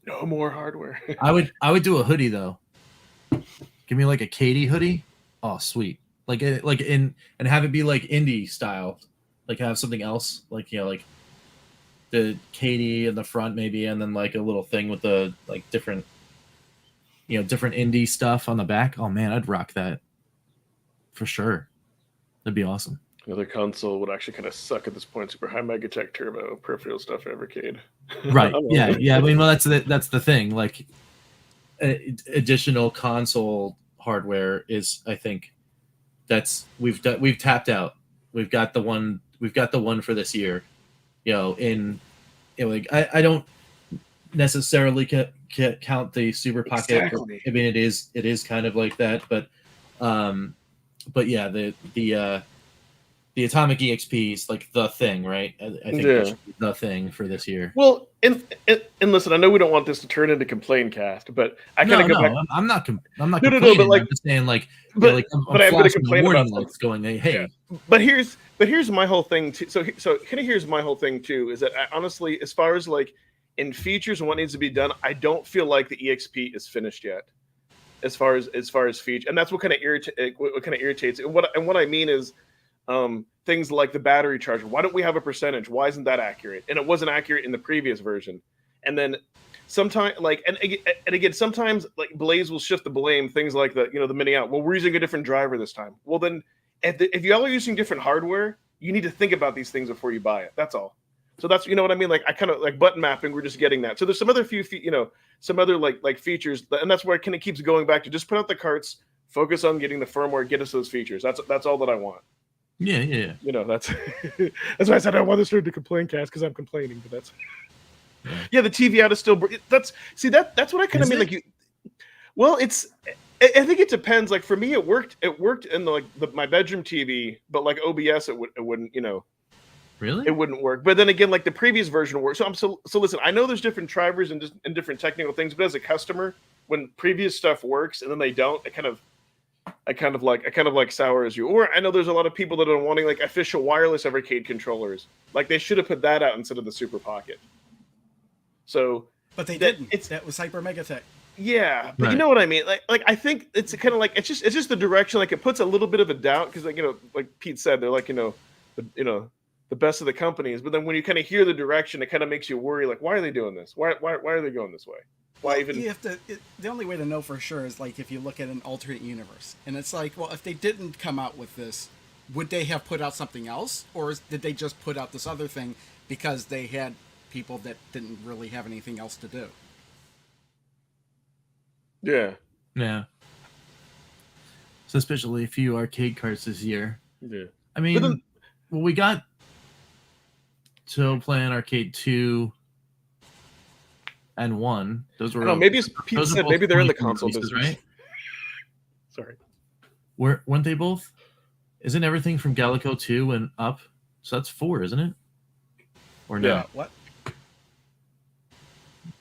Speaker 1: No more hardware.
Speaker 4: I would do a hoodie though. Give me like a Katie hoodie. Oh, sweet. And have it be like indie style. Like have something else. Like like the Katie in the front maybe, and then like a little thing with the like different indie stuff on the back. Oh man, I'd rock that for sure. That'd be awesome.
Speaker 1: Another console would actually kind of suck at this point. Super high Megatech Turbo peripheral stuff Evercade.
Speaker 4: Right. Yeah. I mean, well, that's the thing. Like, additional console hardware is, I think, we've tapped out. We've got the one for this year. I don't necessarily count the Super Pocket.
Speaker 1: Exactly.
Speaker 4: I mean, it is kind of like that, but yeah, the Atomic EXPs, like the thing, right? I think that's the thing for this year.
Speaker 1: Well, and listen, I know we don't want this to turn into complain cast, but I kind of go back.
Speaker 4: I'm not complaining.
Speaker 1: But like,
Speaker 4: I'm just saying, like,
Speaker 1: I'm
Speaker 4: going to complain about lights going, hey.
Speaker 1: Yeah. But here's my whole thing too. So kind of here's my whole thing too. Is that I, honestly, as far as like in features and what needs to be done, I don't feel like the EXP is finished yet. As far as feature, and that's what kind of irritates. And what I mean is. Things like the battery charger. Why don't we have a percentage? Why isn't that accurate? And it wasn't accurate in the previous version. And then sometimes, like, and again, sometimes like Blaze will shift the blame. Things like the mini out. Well, we're using a different driver this time. Well, then if y'all are using different hardware, you need to think about these things before you buy it. That's all. So that's what I mean. Like I kind of like button mapping. We're just getting that. So there's some other some other like features, and that's where it kind of keeps going back to just put out the carts, focus on getting the firmware, get us those features. That's all that I want.
Speaker 4: Yeah.
Speaker 1: That's that's why I said I want this to complain cast because I'm complaining, but that's the TV out is still that's what I kind of mean. Like it's I think it depends. Like for me, it worked in my bedroom TV, but like OBS, it wouldn't.
Speaker 4: Really?
Speaker 1: It wouldn't work. But then again, like the previous version worked. So listen. I know there's different drivers and different technical things, but as a customer, when previous stuff works and then they don't, I kind of like sour as you. Or I know there's a lot of people that are wanting like official wireless Evercade controllers. Like they should have put that out instead of the Super Pocket. So,
Speaker 2: but they didn't. That was Hyper Megatech.
Speaker 1: Yeah, but
Speaker 4: right.
Speaker 1: You know what I mean. Like I think it's kind of like it's just the direction. Like it puts a little bit of a doubt because like Pete said, they're like the best of the companies. But then when you kind of hear the direction, it kind of makes you worry. Like why are they doing this? Why are they going this way? Why even?
Speaker 2: You have to. The only way to know for sure is like if you look at an alternate universe, and it's like, well, if they didn't come out with this, would they have put out something else, or did they just put out this other thing because they had people that didn't really have anything else to do?
Speaker 1: Yeah.
Speaker 4: So especially a few arcade carts this year.
Speaker 1: Yeah.
Speaker 4: I mean, Well, we got Plan Arcade 2 and 1. Those were.
Speaker 1: I don't know, maybe as Pete
Speaker 4: those are
Speaker 1: said,
Speaker 4: both
Speaker 1: maybe they're in the
Speaker 4: 23
Speaker 1: console
Speaker 4: releases,
Speaker 1: business.
Speaker 4: right?
Speaker 1: Sorry.
Speaker 4: Weren't they both? Isn't everything from Gallico 2 and up? So that's 4, isn't it? Or no?
Speaker 1: Yeah.
Speaker 2: What?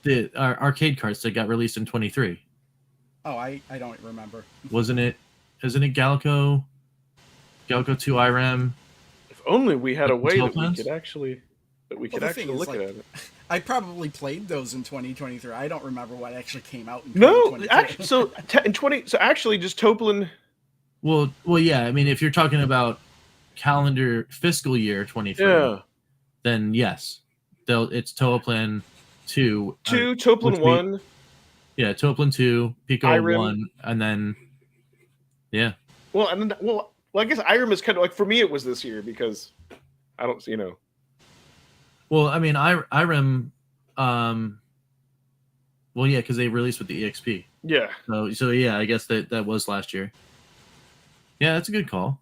Speaker 4: The arcade carts that got released in 23.
Speaker 2: Oh, I don't remember.
Speaker 4: Wasn't it? Isn't it Gallico 2 IRAM?
Speaker 1: If only we had a way that we
Speaker 4: Plans?
Speaker 1: could actually look
Speaker 2: the thing is,
Speaker 1: at
Speaker 2: like,
Speaker 1: it.
Speaker 2: I probably played those in 2023. I don't remember what actually came out in
Speaker 1: No,
Speaker 2: 2022.
Speaker 1: actually, so actually, just Toplin.
Speaker 4: Well, yeah. I mean, if you're talking about calendar fiscal year 23,
Speaker 1: Yeah.
Speaker 4: then yes, it's Plan 2.
Speaker 1: Toplin 1.
Speaker 4: Yeah, Toplin 2, Pico
Speaker 1: IRIM.
Speaker 4: 1, and then yeah.
Speaker 1: Well, and then, well, I guess IRIM is kind of like, for me, it was this year because I don't,
Speaker 4: Well, I mean, IRIM. Well, yeah, because they released with the EXP.
Speaker 1: Yeah.
Speaker 4: So yeah, I guess that was last year. Yeah, that's a good call.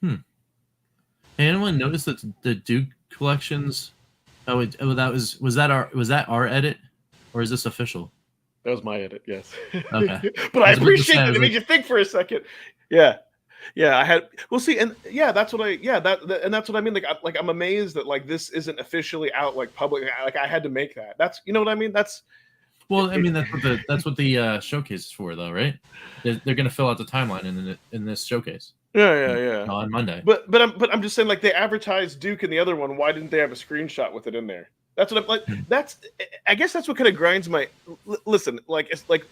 Speaker 4: Hey, anyone notice that the Duke collections? Was that our edit, or is this official?
Speaker 1: That was my edit, yes.
Speaker 4: Okay.
Speaker 1: But I
Speaker 4: I was about to
Speaker 1: appreciate
Speaker 4: say, I
Speaker 1: that
Speaker 4: was
Speaker 1: it made you think for a second. Yeah. Yeah, I had. Well, see, and yeah, that's what and that's what I mean. Like, I'm amazed that like this isn't officially out like public. Like, I had to make that. That's, you know what I mean. That's.
Speaker 4: Well, I mean, that's what the showcase is for, though, right? They're going to fill out the timeline in this showcase.
Speaker 1: Yeah.
Speaker 4: On Monday.
Speaker 1: But I'm just saying, like, they advertised Duke in the other one. Why didn't they have a screenshot with it in there? That's what I'm like. I guess that's what kind of grinds my. Listen, like, it's like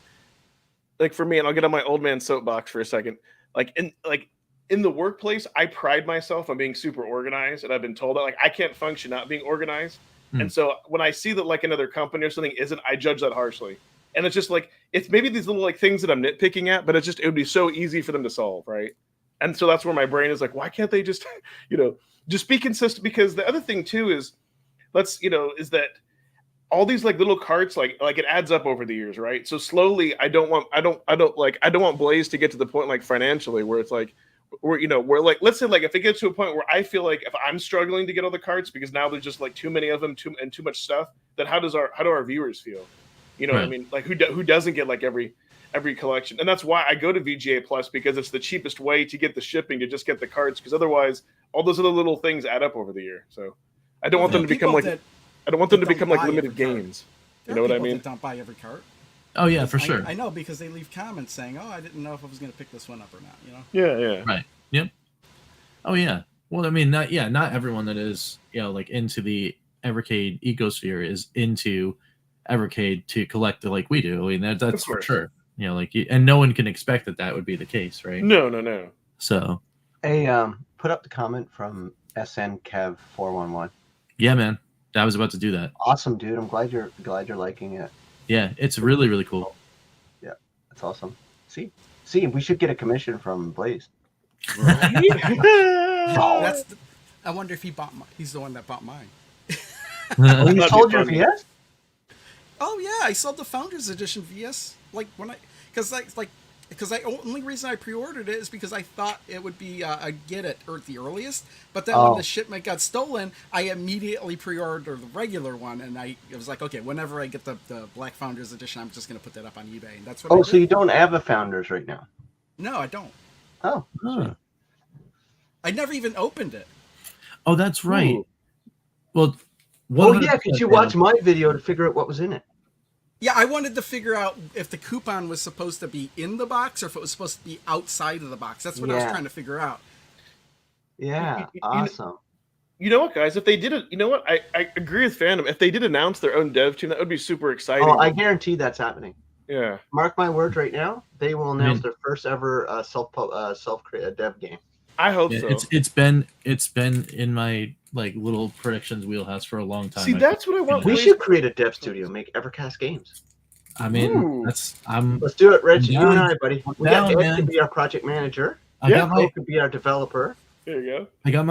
Speaker 1: for me, and I'll get on my old man soapbox for a second. Like in the workplace, I pride myself on being super organized, and I've been told that like I can't function not being organized. And so when I see that like another company or something isn't, I judge that harshly. And it's just like, it's maybe these little like things that I'm nitpicking at, but it would be so easy for them to solve, right? And so that's where my brain is like, why can't they just, just be consistent? Because the other thing too is, is that all these like little carts, like it adds up over the years, right? So slowly, I don't want Blaze to get to the point like financially where it's like, where like, let's say like if it gets to a point where I feel like if I'm struggling to get all the carts because now there's just like too many of them, too much stuff, then how do our viewers feel? You know what I mean? Like who doesn't get like every collection? And that's why I go to VGA Plus, because it's the cheapest way to get the shipping, to just get the carts, because otherwise all those other little things add up over the year. So I don't want them to become like limited games. You know what I mean?
Speaker 2: That don't buy every cart.
Speaker 4: Oh yeah, for sure.
Speaker 2: I know, because they leave comments saying, "Oh, I didn't know if I was going to pick this one up or not."
Speaker 1: Yeah.
Speaker 4: Right. Yep. Oh yeah. Well, I mean, not everyone that is like into the Evercade ecosphere is into Evercade to collect it like we do. I mean, that's for sure. And no one can expect that would be the case, right?
Speaker 1: No.
Speaker 4: So,
Speaker 3: hey, put up the comment from SNKev411.
Speaker 4: Yeah, man, I was about to do that.
Speaker 3: Awesome, dude. I'm glad you're liking it.
Speaker 4: Yeah, it's really, really cool.
Speaker 3: Yeah, that's awesome. See, we should get a commission from Blaze.
Speaker 2: I wonder if he's the one that bought mine.
Speaker 3: Oh, you sold your VS?
Speaker 2: Oh yeah, I sold the Founders Edition VS. Because the only reason I pre-ordered it is because I thought it would be a get it at the earliest. But then when the shipment got stolen, I immediately pre-ordered the regular one, and it was like, okay, whenever I get the Black Founders Edition, I'm just going to put that up on eBay, and that's what.
Speaker 3: Oh, so you don't have a Founders right now?
Speaker 2: No, I don't.
Speaker 3: Oh.
Speaker 4: Huh.
Speaker 2: I never even opened it.
Speaker 4: Oh, that's right.
Speaker 1: Ooh.
Speaker 4: Well,
Speaker 3: yeah, because you watched my video to figure out what was in it.
Speaker 2: Yeah, I wanted to figure out if the coupon was supposed to be in the box or if it was supposed to be outside of the box. That's what I was trying to figure out.
Speaker 3: Yeah, awesome.
Speaker 1: You know what, guys? If they did it, you know what? I agree with Phantom. If they did announce their own dev team, that would be super exciting.
Speaker 3: Oh, I guarantee that's happening.
Speaker 1: Yeah.
Speaker 3: Mark my words right now. They will announce their first ever self-created dev game.
Speaker 1: I hope so.
Speaker 4: It's been in my like little predictions wheelhouse for a long time.
Speaker 1: See, that's what I want.
Speaker 3: We should create a dev studio, make Evercast games.
Speaker 4: I mean,
Speaker 3: let's do it, Rich. You and I, buddy. We got Ed to be our project manager. Cole could be our developer.
Speaker 1: There you go.
Speaker 4: I got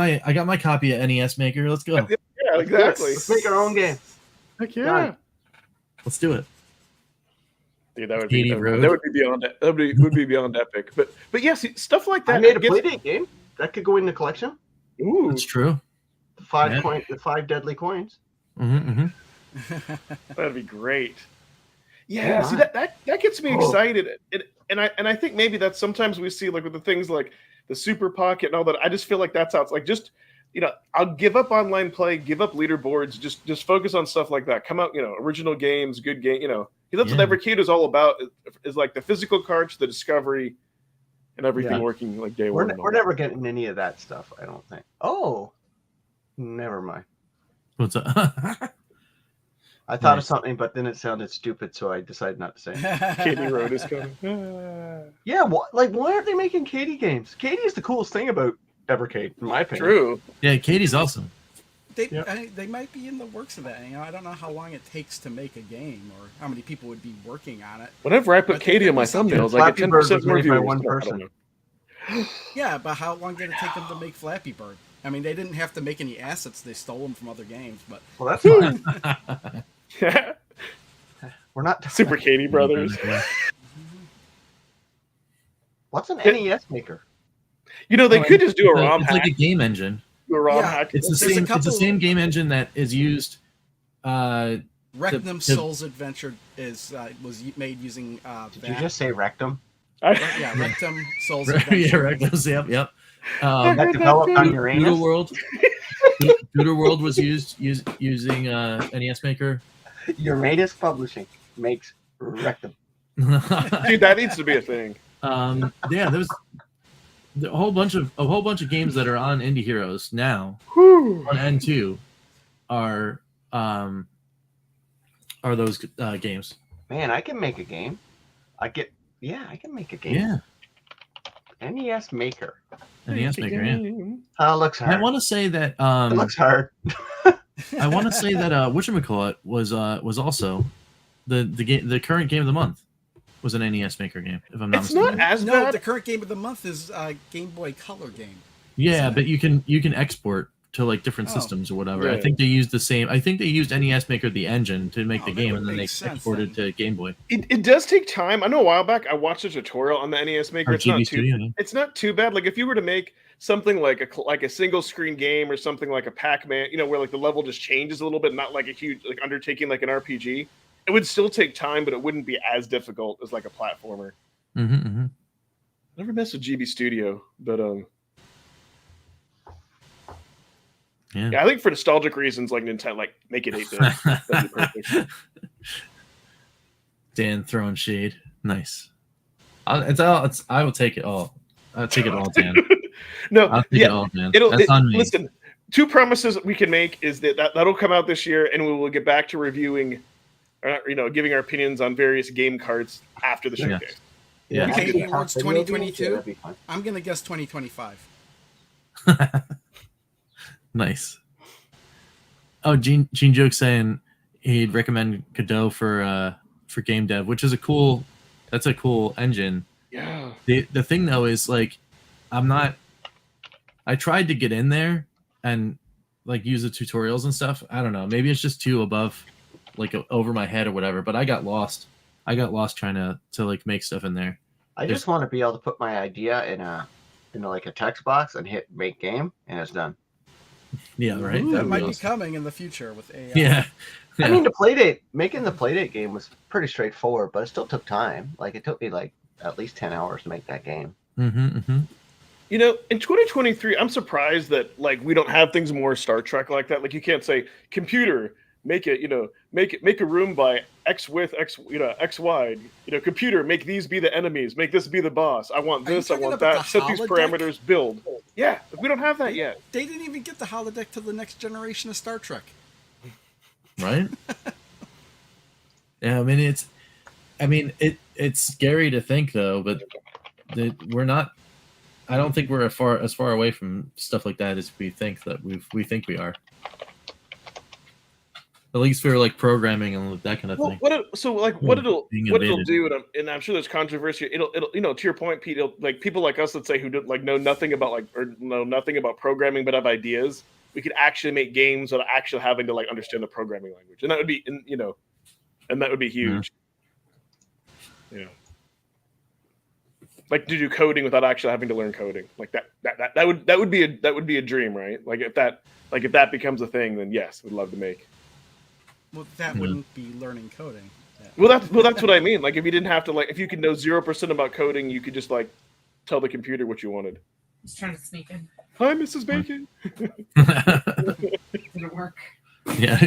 Speaker 4: my copy of NES Maker. Let's go.
Speaker 1: Yeah, exactly.
Speaker 3: Let's make our own game.
Speaker 1: Heck yeah.
Speaker 3: Done.
Speaker 4: Let's do it.
Speaker 1: Dude, that would
Speaker 4: Katie
Speaker 1: be
Speaker 4: Road.
Speaker 1: that would be beyond would be beyond epic. But yes, stuff like that.
Speaker 3: I made a
Speaker 1: gets-
Speaker 3: Playdate game that could go in the collection.
Speaker 1: Ooh,
Speaker 4: That's true.
Speaker 3: The
Speaker 4: Yeah.
Speaker 3: the 5 deadly coins.
Speaker 4: Mm-hmm.
Speaker 1: that'd be great. Yeah,
Speaker 3: Yeah.
Speaker 1: see that gets me
Speaker 3: Oh.
Speaker 1: excited, and I think maybe that's sometimes we see like with the things like the Super Pocket and all that. I just feel like that's how it's like just I'll give up online play, give up leaderboards, just focus on stuff like that. Come out, original games, good game, because that's what Evercade is all about. Is like the physical cards, the discovery, and everything working like day one.
Speaker 3: We're never getting any of that stuff, I don't think. Oh, never mind.
Speaker 4: What's up?
Speaker 3: I thought
Speaker 4: Nice.
Speaker 3: of something, but then it sounded stupid, so I decided not to say it.
Speaker 1: Katie Road is coming.
Speaker 3: Yeah, why aren't they making Katie games? Katie is the coolest thing about Evercade, in my opinion.
Speaker 1: True.
Speaker 4: Yeah, Katie's awesome.
Speaker 2: They might be in the works of that. I don't know how long it takes to make a game or how many people would be working on it.
Speaker 1: Whenever I put
Speaker 2: But
Speaker 1: Katie
Speaker 2: there
Speaker 1: on my
Speaker 2: was something-
Speaker 1: thumbnails, I get
Speaker 3: Flappy Bird
Speaker 1: 10%
Speaker 3: was
Speaker 1: more
Speaker 3: made by
Speaker 1: views.
Speaker 3: one
Speaker 1: I don't
Speaker 3: person.
Speaker 1: know.
Speaker 2: Yeah, but how long did it take them to make Flappy Bird? I mean, they didn't have to make any assets. They stole them from other games. But
Speaker 3: Well, that's fine. We're not.
Speaker 1: Super Katie Brothers.
Speaker 4: Yeah.
Speaker 3: What's an NES maker?
Speaker 1: They could just do a
Speaker 4: It's
Speaker 1: ROM
Speaker 4: it's
Speaker 1: hack.
Speaker 4: like a game engine.
Speaker 1: Do a ROM
Speaker 2: Yeah.
Speaker 1: hack.
Speaker 4: It's the
Speaker 2: There's a
Speaker 4: same. It's
Speaker 2: couple-
Speaker 4: the same game engine that is used.
Speaker 2: Rectum
Speaker 4: the-
Speaker 2: Souls Adventure was made using
Speaker 3: Did
Speaker 2: that.
Speaker 3: you just say rectum?
Speaker 2: Yeah, Rectum Souls
Speaker 4: yeah,
Speaker 2: Adventure.
Speaker 4: right. Yep.
Speaker 3: That developed on Uranus?
Speaker 4: Doodle World. Doodle World was using NES Maker.
Speaker 3: Uranus Publishing makes rectum.
Speaker 1: Dude, that needs to be a thing.
Speaker 4: Yeah, there's a whole bunch of games that are on Indie Heroes now.
Speaker 1: Whew.
Speaker 4: On N2 are those games.
Speaker 3: Man, I can make a game. I can make a game.
Speaker 4: Yeah,
Speaker 3: NES Maker.
Speaker 4: NES Maker. Yeah.
Speaker 3: Oh, it looks
Speaker 4: I
Speaker 3: hard.
Speaker 4: want to say that
Speaker 3: It looks hard.
Speaker 4: whatchamacallit was also the current game of the month was an NES Maker game, if I'm not
Speaker 1: It's
Speaker 4: mistaken.
Speaker 1: not as
Speaker 2: No,
Speaker 1: bad.
Speaker 2: the current game of the month is Game Boy Color game.
Speaker 4: Yeah, but you can export to like different
Speaker 2: Oh.
Speaker 4: systems or whatever. I
Speaker 1: Yeah.
Speaker 4: think they used the same. I think they used NES Maker the engine to make the
Speaker 2: that
Speaker 4: game,
Speaker 2: would
Speaker 4: and then they
Speaker 2: make sense
Speaker 4: exported
Speaker 2: then.
Speaker 4: to Game Boy.
Speaker 1: It does take time. I know a while back I watched a tutorial on the NES Maker.
Speaker 4: Or
Speaker 1: It's not
Speaker 4: GB
Speaker 1: too.
Speaker 4: Studio. Yeah.
Speaker 1: It's not too bad. Like if you were to make something like a single screen game or something like a Pac-Man, where like the level just changes a little bit, not like a huge like undertaking like an RPG. It would still take time, but it wouldn't be as difficult as like a platformer. Never messed with GB Studio, but
Speaker 4: Yeah.
Speaker 1: I think for nostalgic reasons, like Nintendo, like make it 8-bit. That'd be perfect.
Speaker 4: Dan throwing shade. Nice. I will take it all. I'll take it all, Dan.
Speaker 1: No,
Speaker 4: I'll take it all, Dan. That's on me.
Speaker 1: Listen, two promises we can make is that'll come out this year, and we will get back to reviewing, giving our opinions on various game cards after the showcase.
Speaker 4: Yeah.
Speaker 2: Okay,
Speaker 3: Video
Speaker 2: awards
Speaker 3: games?
Speaker 2: 2022?
Speaker 3: Yeah, that'd be fun.
Speaker 2: I'm gonna guess 2025.
Speaker 4: Nice. Oh, Gene Joke saying he'd recommend Godot for game dev, which is a cool engine.
Speaker 1: Yeah.
Speaker 4: The thing though is like I tried to get in there and like use the tutorials and stuff. I don't know. Maybe it's just too above like over my head or whatever, but I got lost. Trying to like make stuff in there.
Speaker 3: I just want to be able to put my idea in like a text box and hit make game, and it's done.
Speaker 4: Yeah, right.
Speaker 2: That
Speaker 4: That'd
Speaker 2: might
Speaker 4: be
Speaker 2: be
Speaker 4: awesome.
Speaker 2: coming in the future with AI.
Speaker 4: Yeah.
Speaker 3: I mean, making the Playdate game was pretty straightforward, but it still took time. Like it took me like at least 10 hours to make that game.
Speaker 1: In 2023, I'm surprised that like we don't have things more Star Trek like that. Like you can't say computer make a room by X width, X wide. Computer make these be the enemies, make this be the boss. I want
Speaker 2: Are you
Speaker 1: this, I
Speaker 2: talking
Speaker 1: want
Speaker 2: about
Speaker 1: that.
Speaker 2: the
Speaker 1: Set these
Speaker 2: holodeck?
Speaker 1: parameters. Build. Yeah, we don't have that yet.
Speaker 2: They didn't even get the holodeck to the next generation of Star Trek.
Speaker 4: Right? Yeah, I mean it's scary to think though, but we're not. I don't think we're as far away from stuff like that as we think we think we are. At least for like programming and that kind of thing.
Speaker 1: What it'll
Speaker 4: Being
Speaker 1: do,
Speaker 4: invaded.
Speaker 1: and I'm sure there's controversy. It'll to your point, Pete. Like people like us, let's say, who don't know nothing about know nothing about programming, but have ideas. We could actually make games without actually having to like understand the programming language, and that would be, and that would be huge. You know, like to do coding without actually having to learn coding, like that would be a dream, right? Like if that becomes a thing, then yes, we'd love to make.
Speaker 2: Well, that wouldn't be learning coding. Yeah.
Speaker 1: Well, that's what I mean. Like if you didn't have to, like if you could know 0% about coding, you could just like tell the computer what you wanted.
Speaker 6: He's trying to sneak in.
Speaker 1: Hi, Mrs. Bacon.
Speaker 6: Did it work?
Speaker 4: Yeah,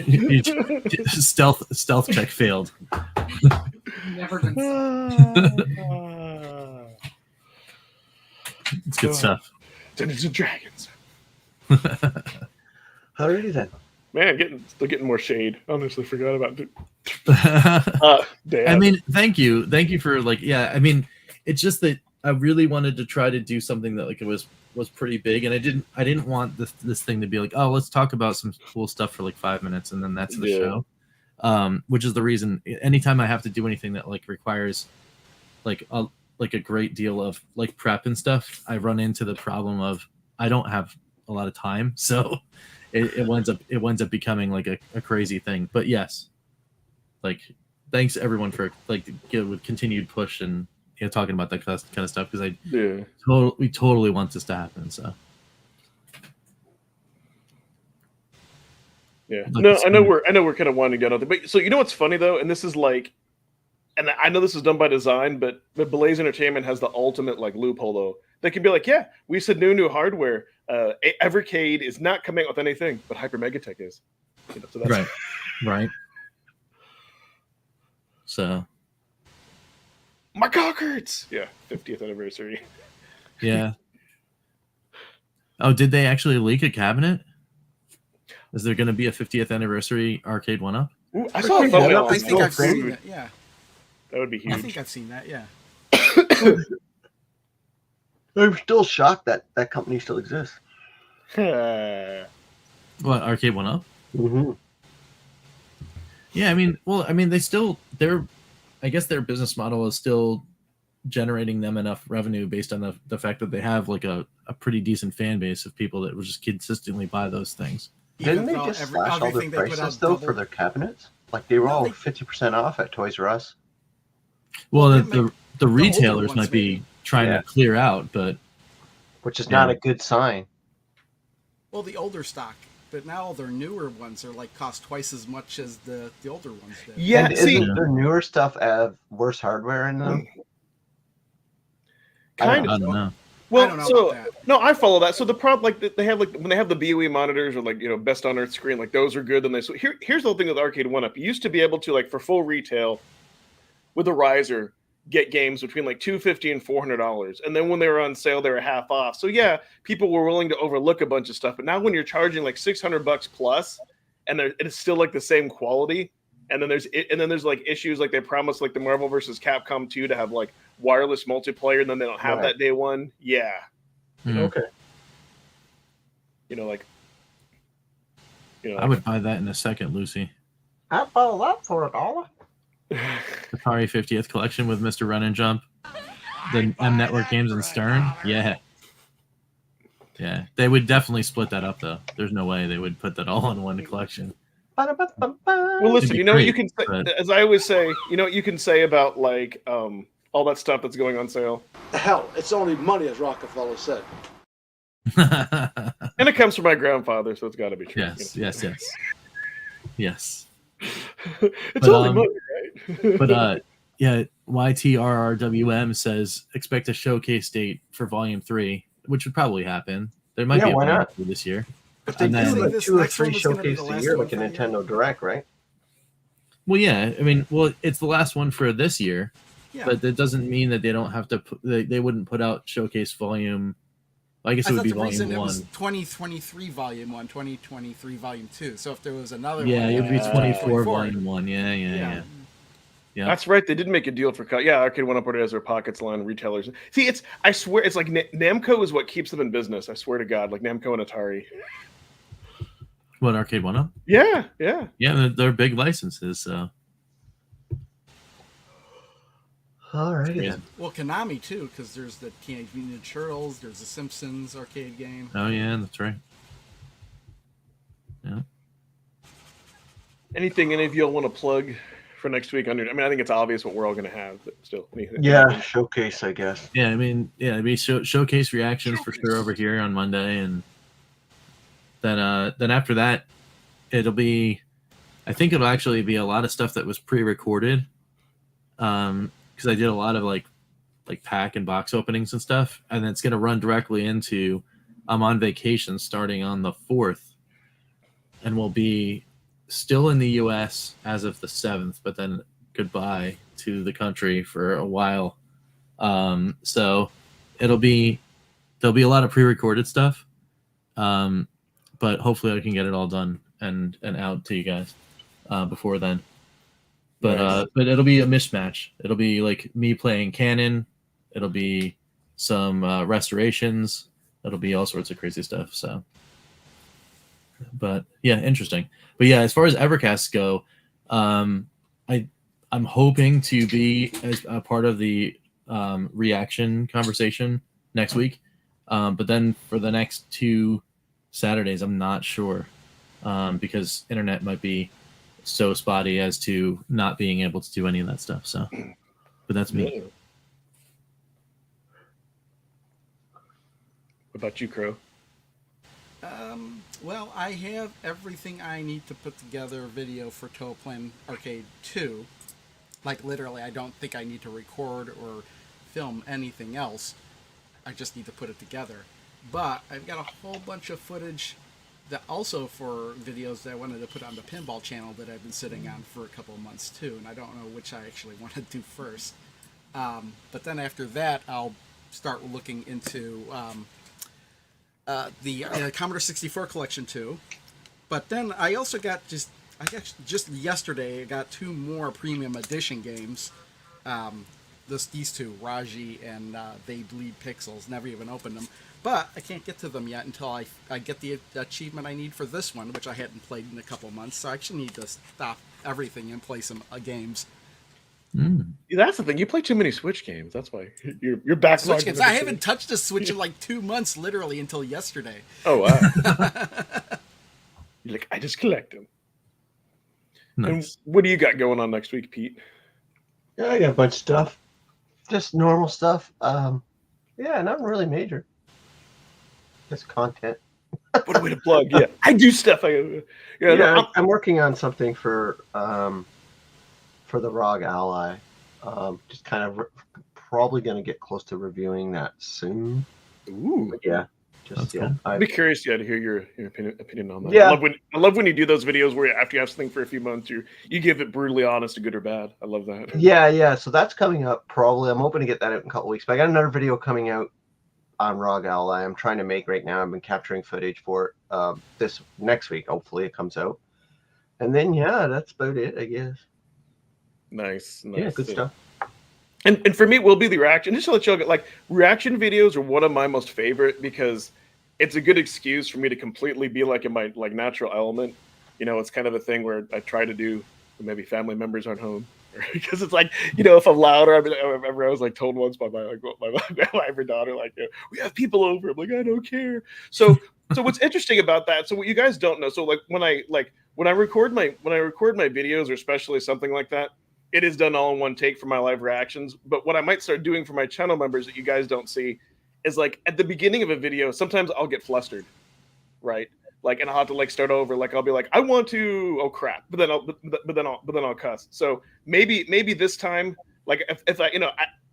Speaker 4: stealth check failed.
Speaker 6: Never been.
Speaker 4: It's good stuff.
Speaker 1: Dungeons and Dragons.
Speaker 3: Alrighty then.
Speaker 1: Man, still getting more shade. Honestly, forgot about it. Damn.
Speaker 4: I mean, thank you for like, yeah. I mean, it's just that I really wanted to try to do something that like it was pretty big, and I didn't want this thing to be like, oh, let's talk about some cool stuff for like 5 minutes, and then that's the show. Which is the reason. Anytime I have to do anything that like requires like a great deal of like prep and stuff, I run into the problem of I don't have a lot of time, so it winds up becoming like a crazy thing. But yes, like thanks everyone for like with continued push and talking about that kind of stuff, because we totally want this to happen. So
Speaker 1: yeah, no, I know we're kind of winding down on it, but so you know what's funny though, and this is like, and I know this is done by design, but Blaze Entertainment has the ultimate like loophole though. They can be like, yeah, we said new hardware. Evercade is not coming out with anything, but Hyper Megatech is. You know, so that's
Speaker 4: right. So
Speaker 1: my cock hurts. Yeah, 50th anniversary.
Speaker 4: Yeah. Oh, did they actually leak a cabinet? Is there going to be a 50th anniversary arcade 1-up?
Speaker 1: Ooh, I saw a photo.
Speaker 2: I think I've seen that. Yeah,
Speaker 1: that would be huge.
Speaker 2: I think I've seen that. Yeah.
Speaker 3: I'm still shocked that that company still exists.
Speaker 4: What, arcade 1-up?
Speaker 3: Mm-hmm.
Speaker 4: Yeah, I mean, I guess their business model is still generating them enough revenue based on the fact that they have like a pretty decent fan base of people that will just consistently buy those things.
Speaker 3: Didn't they just slash all their prices though for their cabinets? Like they were all 50% off at Toys R Us.
Speaker 4: Well, the retailers might be trying to clear out, but
Speaker 3: which is not a good sign.
Speaker 2: Well, the older stock, but now their newer ones are like cost twice as much as the older ones did.
Speaker 1: Yeah,
Speaker 3: and isn't their newer stuff have worse hardware in them?
Speaker 1: Kind of.
Speaker 4: I don't know.
Speaker 2: Well, I don't know about that.
Speaker 1: No, I follow that. So the problem, like they have like when they have the BOE monitors or like best on earth screen, like those are good. Then so here's the whole thing with Arcade 1-up. You used to be able to like for full retail with a riser get games between like $250 and $400, and then when they were on sale, they were half off. So yeah, people were willing to overlook a bunch of stuff. But now when you're charging like $600 plus, and it's still like the same quality, and then there's like issues like they promised like the Marvel vs. Capcom 2 to have like wireless multiplayer, and then they don't have that day one. Yeah.
Speaker 3: Okay.
Speaker 4: I would buy that in a second, Lucy.
Speaker 3: I'd buy that for $1.
Speaker 4: Atari 50th collection with Mr. Run and Jump, the M Network games and Stern. Yeah. They would definitely split that up though. There's no way they would put that all in one collection.
Speaker 1: Well, listen, you can say, as I always say, what you can say about like all that stuff that's going on sale.
Speaker 7: Hell, it's only money, as Rockefeller said.
Speaker 1: And it comes from my grandfather, so it's got to be true.
Speaker 4: Yes.
Speaker 1: It's only money, right?
Speaker 4: But YTRRWM says expect a showcase date for Volume 3, which would probably happen. There might be a Volume 3 this year.
Speaker 3: But they do like 2 or 3 showcases a year, like a Nintendo Direct, right?
Speaker 4: Well, yeah. I mean, it's the last one for this year, but that doesn't mean that they don't have to. They wouldn't put out showcase volume. I guess it would be Volume 1.
Speaker 2: It was 2023 Volume 1, 2023 Volume 2. So if there was another
Speaker 4: one, it would be 24 Volume 1. Yeah.
Speaker 1: That's right. They did make a deal for Arcade 1-up put it as their pockets line retailers. See, I swear it's like Namco is what keeps them in business. I swear to God, like Namco and Atari.
Speaker 4: What, Arcade 1-up?
Speaker 1: Yeah.
Speaker 4: Yeah, they're big licenses. So.
Speaker 3: All right.
Speaker 4: Yeah.
Speaker 2: Well, Konami too, because there's the Teenage Mutant Ninja Turtles. There's the Simpsons arcade game.
Speaker 4: Oh yeah, that's right. Yeah.
Speaker 1: Anything any of y'all want to plug for next week? I mean, I think it's obvious what we're all going to have, but still.
Speaker 3: Yeah, showcase, I guess.
Speaker 4: Yeah, I mean, yeah, it'd be showcase reactions for sure over here on Monday, and then after that, it'll be. I think it'll actually be a lot of stuff that was pre-recorded, because I did a lot of like pack and box openings and stuff, and it's going to run directly into. I'm on vacation starting on the 4th, and we'll be still in the U.S. as of the 7th, but then goodbye to the country for a while. So there'll be a lot of pre-recorded stuff, but hopefully I can get it all done and out to you guys before then. But
Speaker 1: Nice.
Speaker 4: But it'll be a mismatch. It'll be like me playing canon. It'll be some restorations. It'll be all sorts of crazy stuff. So, but yeah, interesting. But yeah, as far as Evercasts go, I'm hoping to be as a part of the reaction conversation next week. But then for the next 2 Saturdays, I'm not sure because internet might be so spotty as to not being able to do any of that stuff. So, but that's me.
Speaker 1: Yeah. What about you, Crow?
Speaker 2: Well, I have everything I need to put together a video for Total Plan Arcade 2. Like, literally, I don't think I need to record or film anything else. I just need to put it together. But I've got a whole bunch of footage that also for videos that I wanted to put on the pinball channel that I've been sitting on for a couple of months too, and I don't know which I actually want to do first. But then after that, I'll start looking into the Commodore 64 collection too. But then I also got just yesterday I got 2 more premium edition games. These 2, Raji and They Bleed Pixels. Never even opened them, but I can't get to them yet until I get the achievement I need for this one, which I hadn't played in a couple of months. So I actually need to stop everything and play some games.
Speaker 1: That's the thing. You play too many Switch games. That's why you're backlogged.
Speaker 2: Switch games. I haven't touched a Switch in like 2 months, literally until yesterday.
Speaker 1: Oh wow! You're like, I just collect them.
Speaker 4: Nice.
Speaker 1: And what do you got going on next week, Pete?
Speaker 3: Yeah, I got a bunch of stuff. Just normal stuff. Yeah, nothing really major. Just content.
Speaker 1: What a way to plug! Yeah, I do stuff.
Speaker 3: I'm working on something for the ROG Ally. Just kind of probably going to get close to reviewing that soon.
Speaker 1: Ooh,
Speaker 3: but yeah. Just
Speaker 4: Cool.
Speaker 1: I'd be curious to hear your opinion on that.
Speaker 3: Yeah.
Speaker 1: I love when you do those videos where after you have something for a few months, you give it brutally honest, good or bad. I love that.
Speaker 3: Yeah. So that's coming up probably. I'm hoping to get that out in a couple of weeks. But I got another video coming out on ROG Ally. I'm trying to make right now. I've been capturing footage for it. This next week, hopefully it comes out. And then yeah, that's about it, I guess.
Speaker 1: Nice.
Speaker 3: Yeah, good stuff.
Speaker 1: And for me, it will be the reaction. Just to let you know, like reaction videos are one of my most favorite because it's a good excuse for me to completely be like in my like natural element. You know, it's kind of a thing where I try to do when maybe family members aren't home. Because it's like, you know, if I'm louder, I remember I was like told once by my daughter, like, we have people over. I'm like, I don't care. So what's interesting about that? So what you guys don't know. So like when I record my videos, or especially something like that, it is done all in one take for my live reactions. But what I might start doing for my channel members that you guys don't see is like at the beginning of a video, sometimes I'll get flustered, right? Like, and I'll have to like start over. Like, I'll be like, I want to, oh crap, but then I'll cuss. So maybe this time, like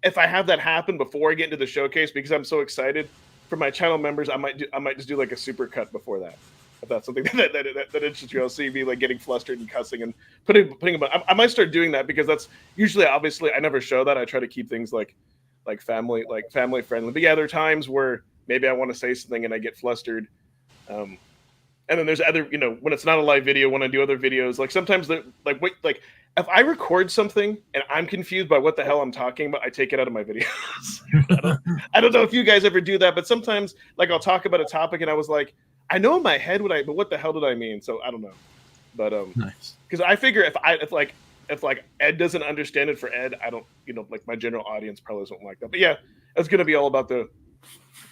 Speaker 1: if I have that happen before I get into the showcase, because I'm so excited for my channel members, I might just do like a super cut before that. If that's something that interests you, I'll see me like getting flustered and cussing and putting them. I might start doing that because that's usually, obviously, I never show that. I try to keep things like family friendly. But yeah, there are times where maybe I want to say something and I get flustered. And then there's other, when it's not a live video, when I do other videos, like sometimes if I record something and I'm confused by what the hell I'm talking about, I take it out of my videos. I don't know if you guys ever do that, but sometimes like I'll talk about a topic and I was like, I know in my head but what the hell did I mean? So I don't know. But
Speaker 4: Nice.
Speaker 1: Because I figure if Ed doesn't understand it for Ed, I don't, like my general audience probably doesn't like that. But yeah, it's gonna be all about the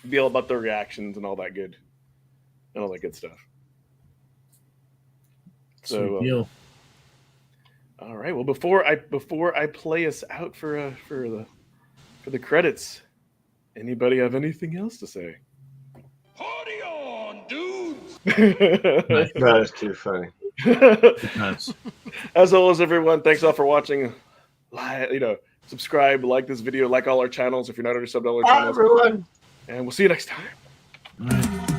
Speaker 1: reactions and all that good stuff. So All right. Well, before I play us out for the credits, anybody have anything else to say?
Speaker 5: Party on, dudes!
Speaker 3: That is too funny.
Speaker 4: Nice.
Speaker 1: As always, everyone, thanks all for watching. Subscribe, like this video, like all our channels if you're not already subbed to all our
Speaker 3: Bye,
Speaker 1: channels,
Speaker 3: everyone.
Speaker 1: and we'll see you next time.
Speaker 4: All right.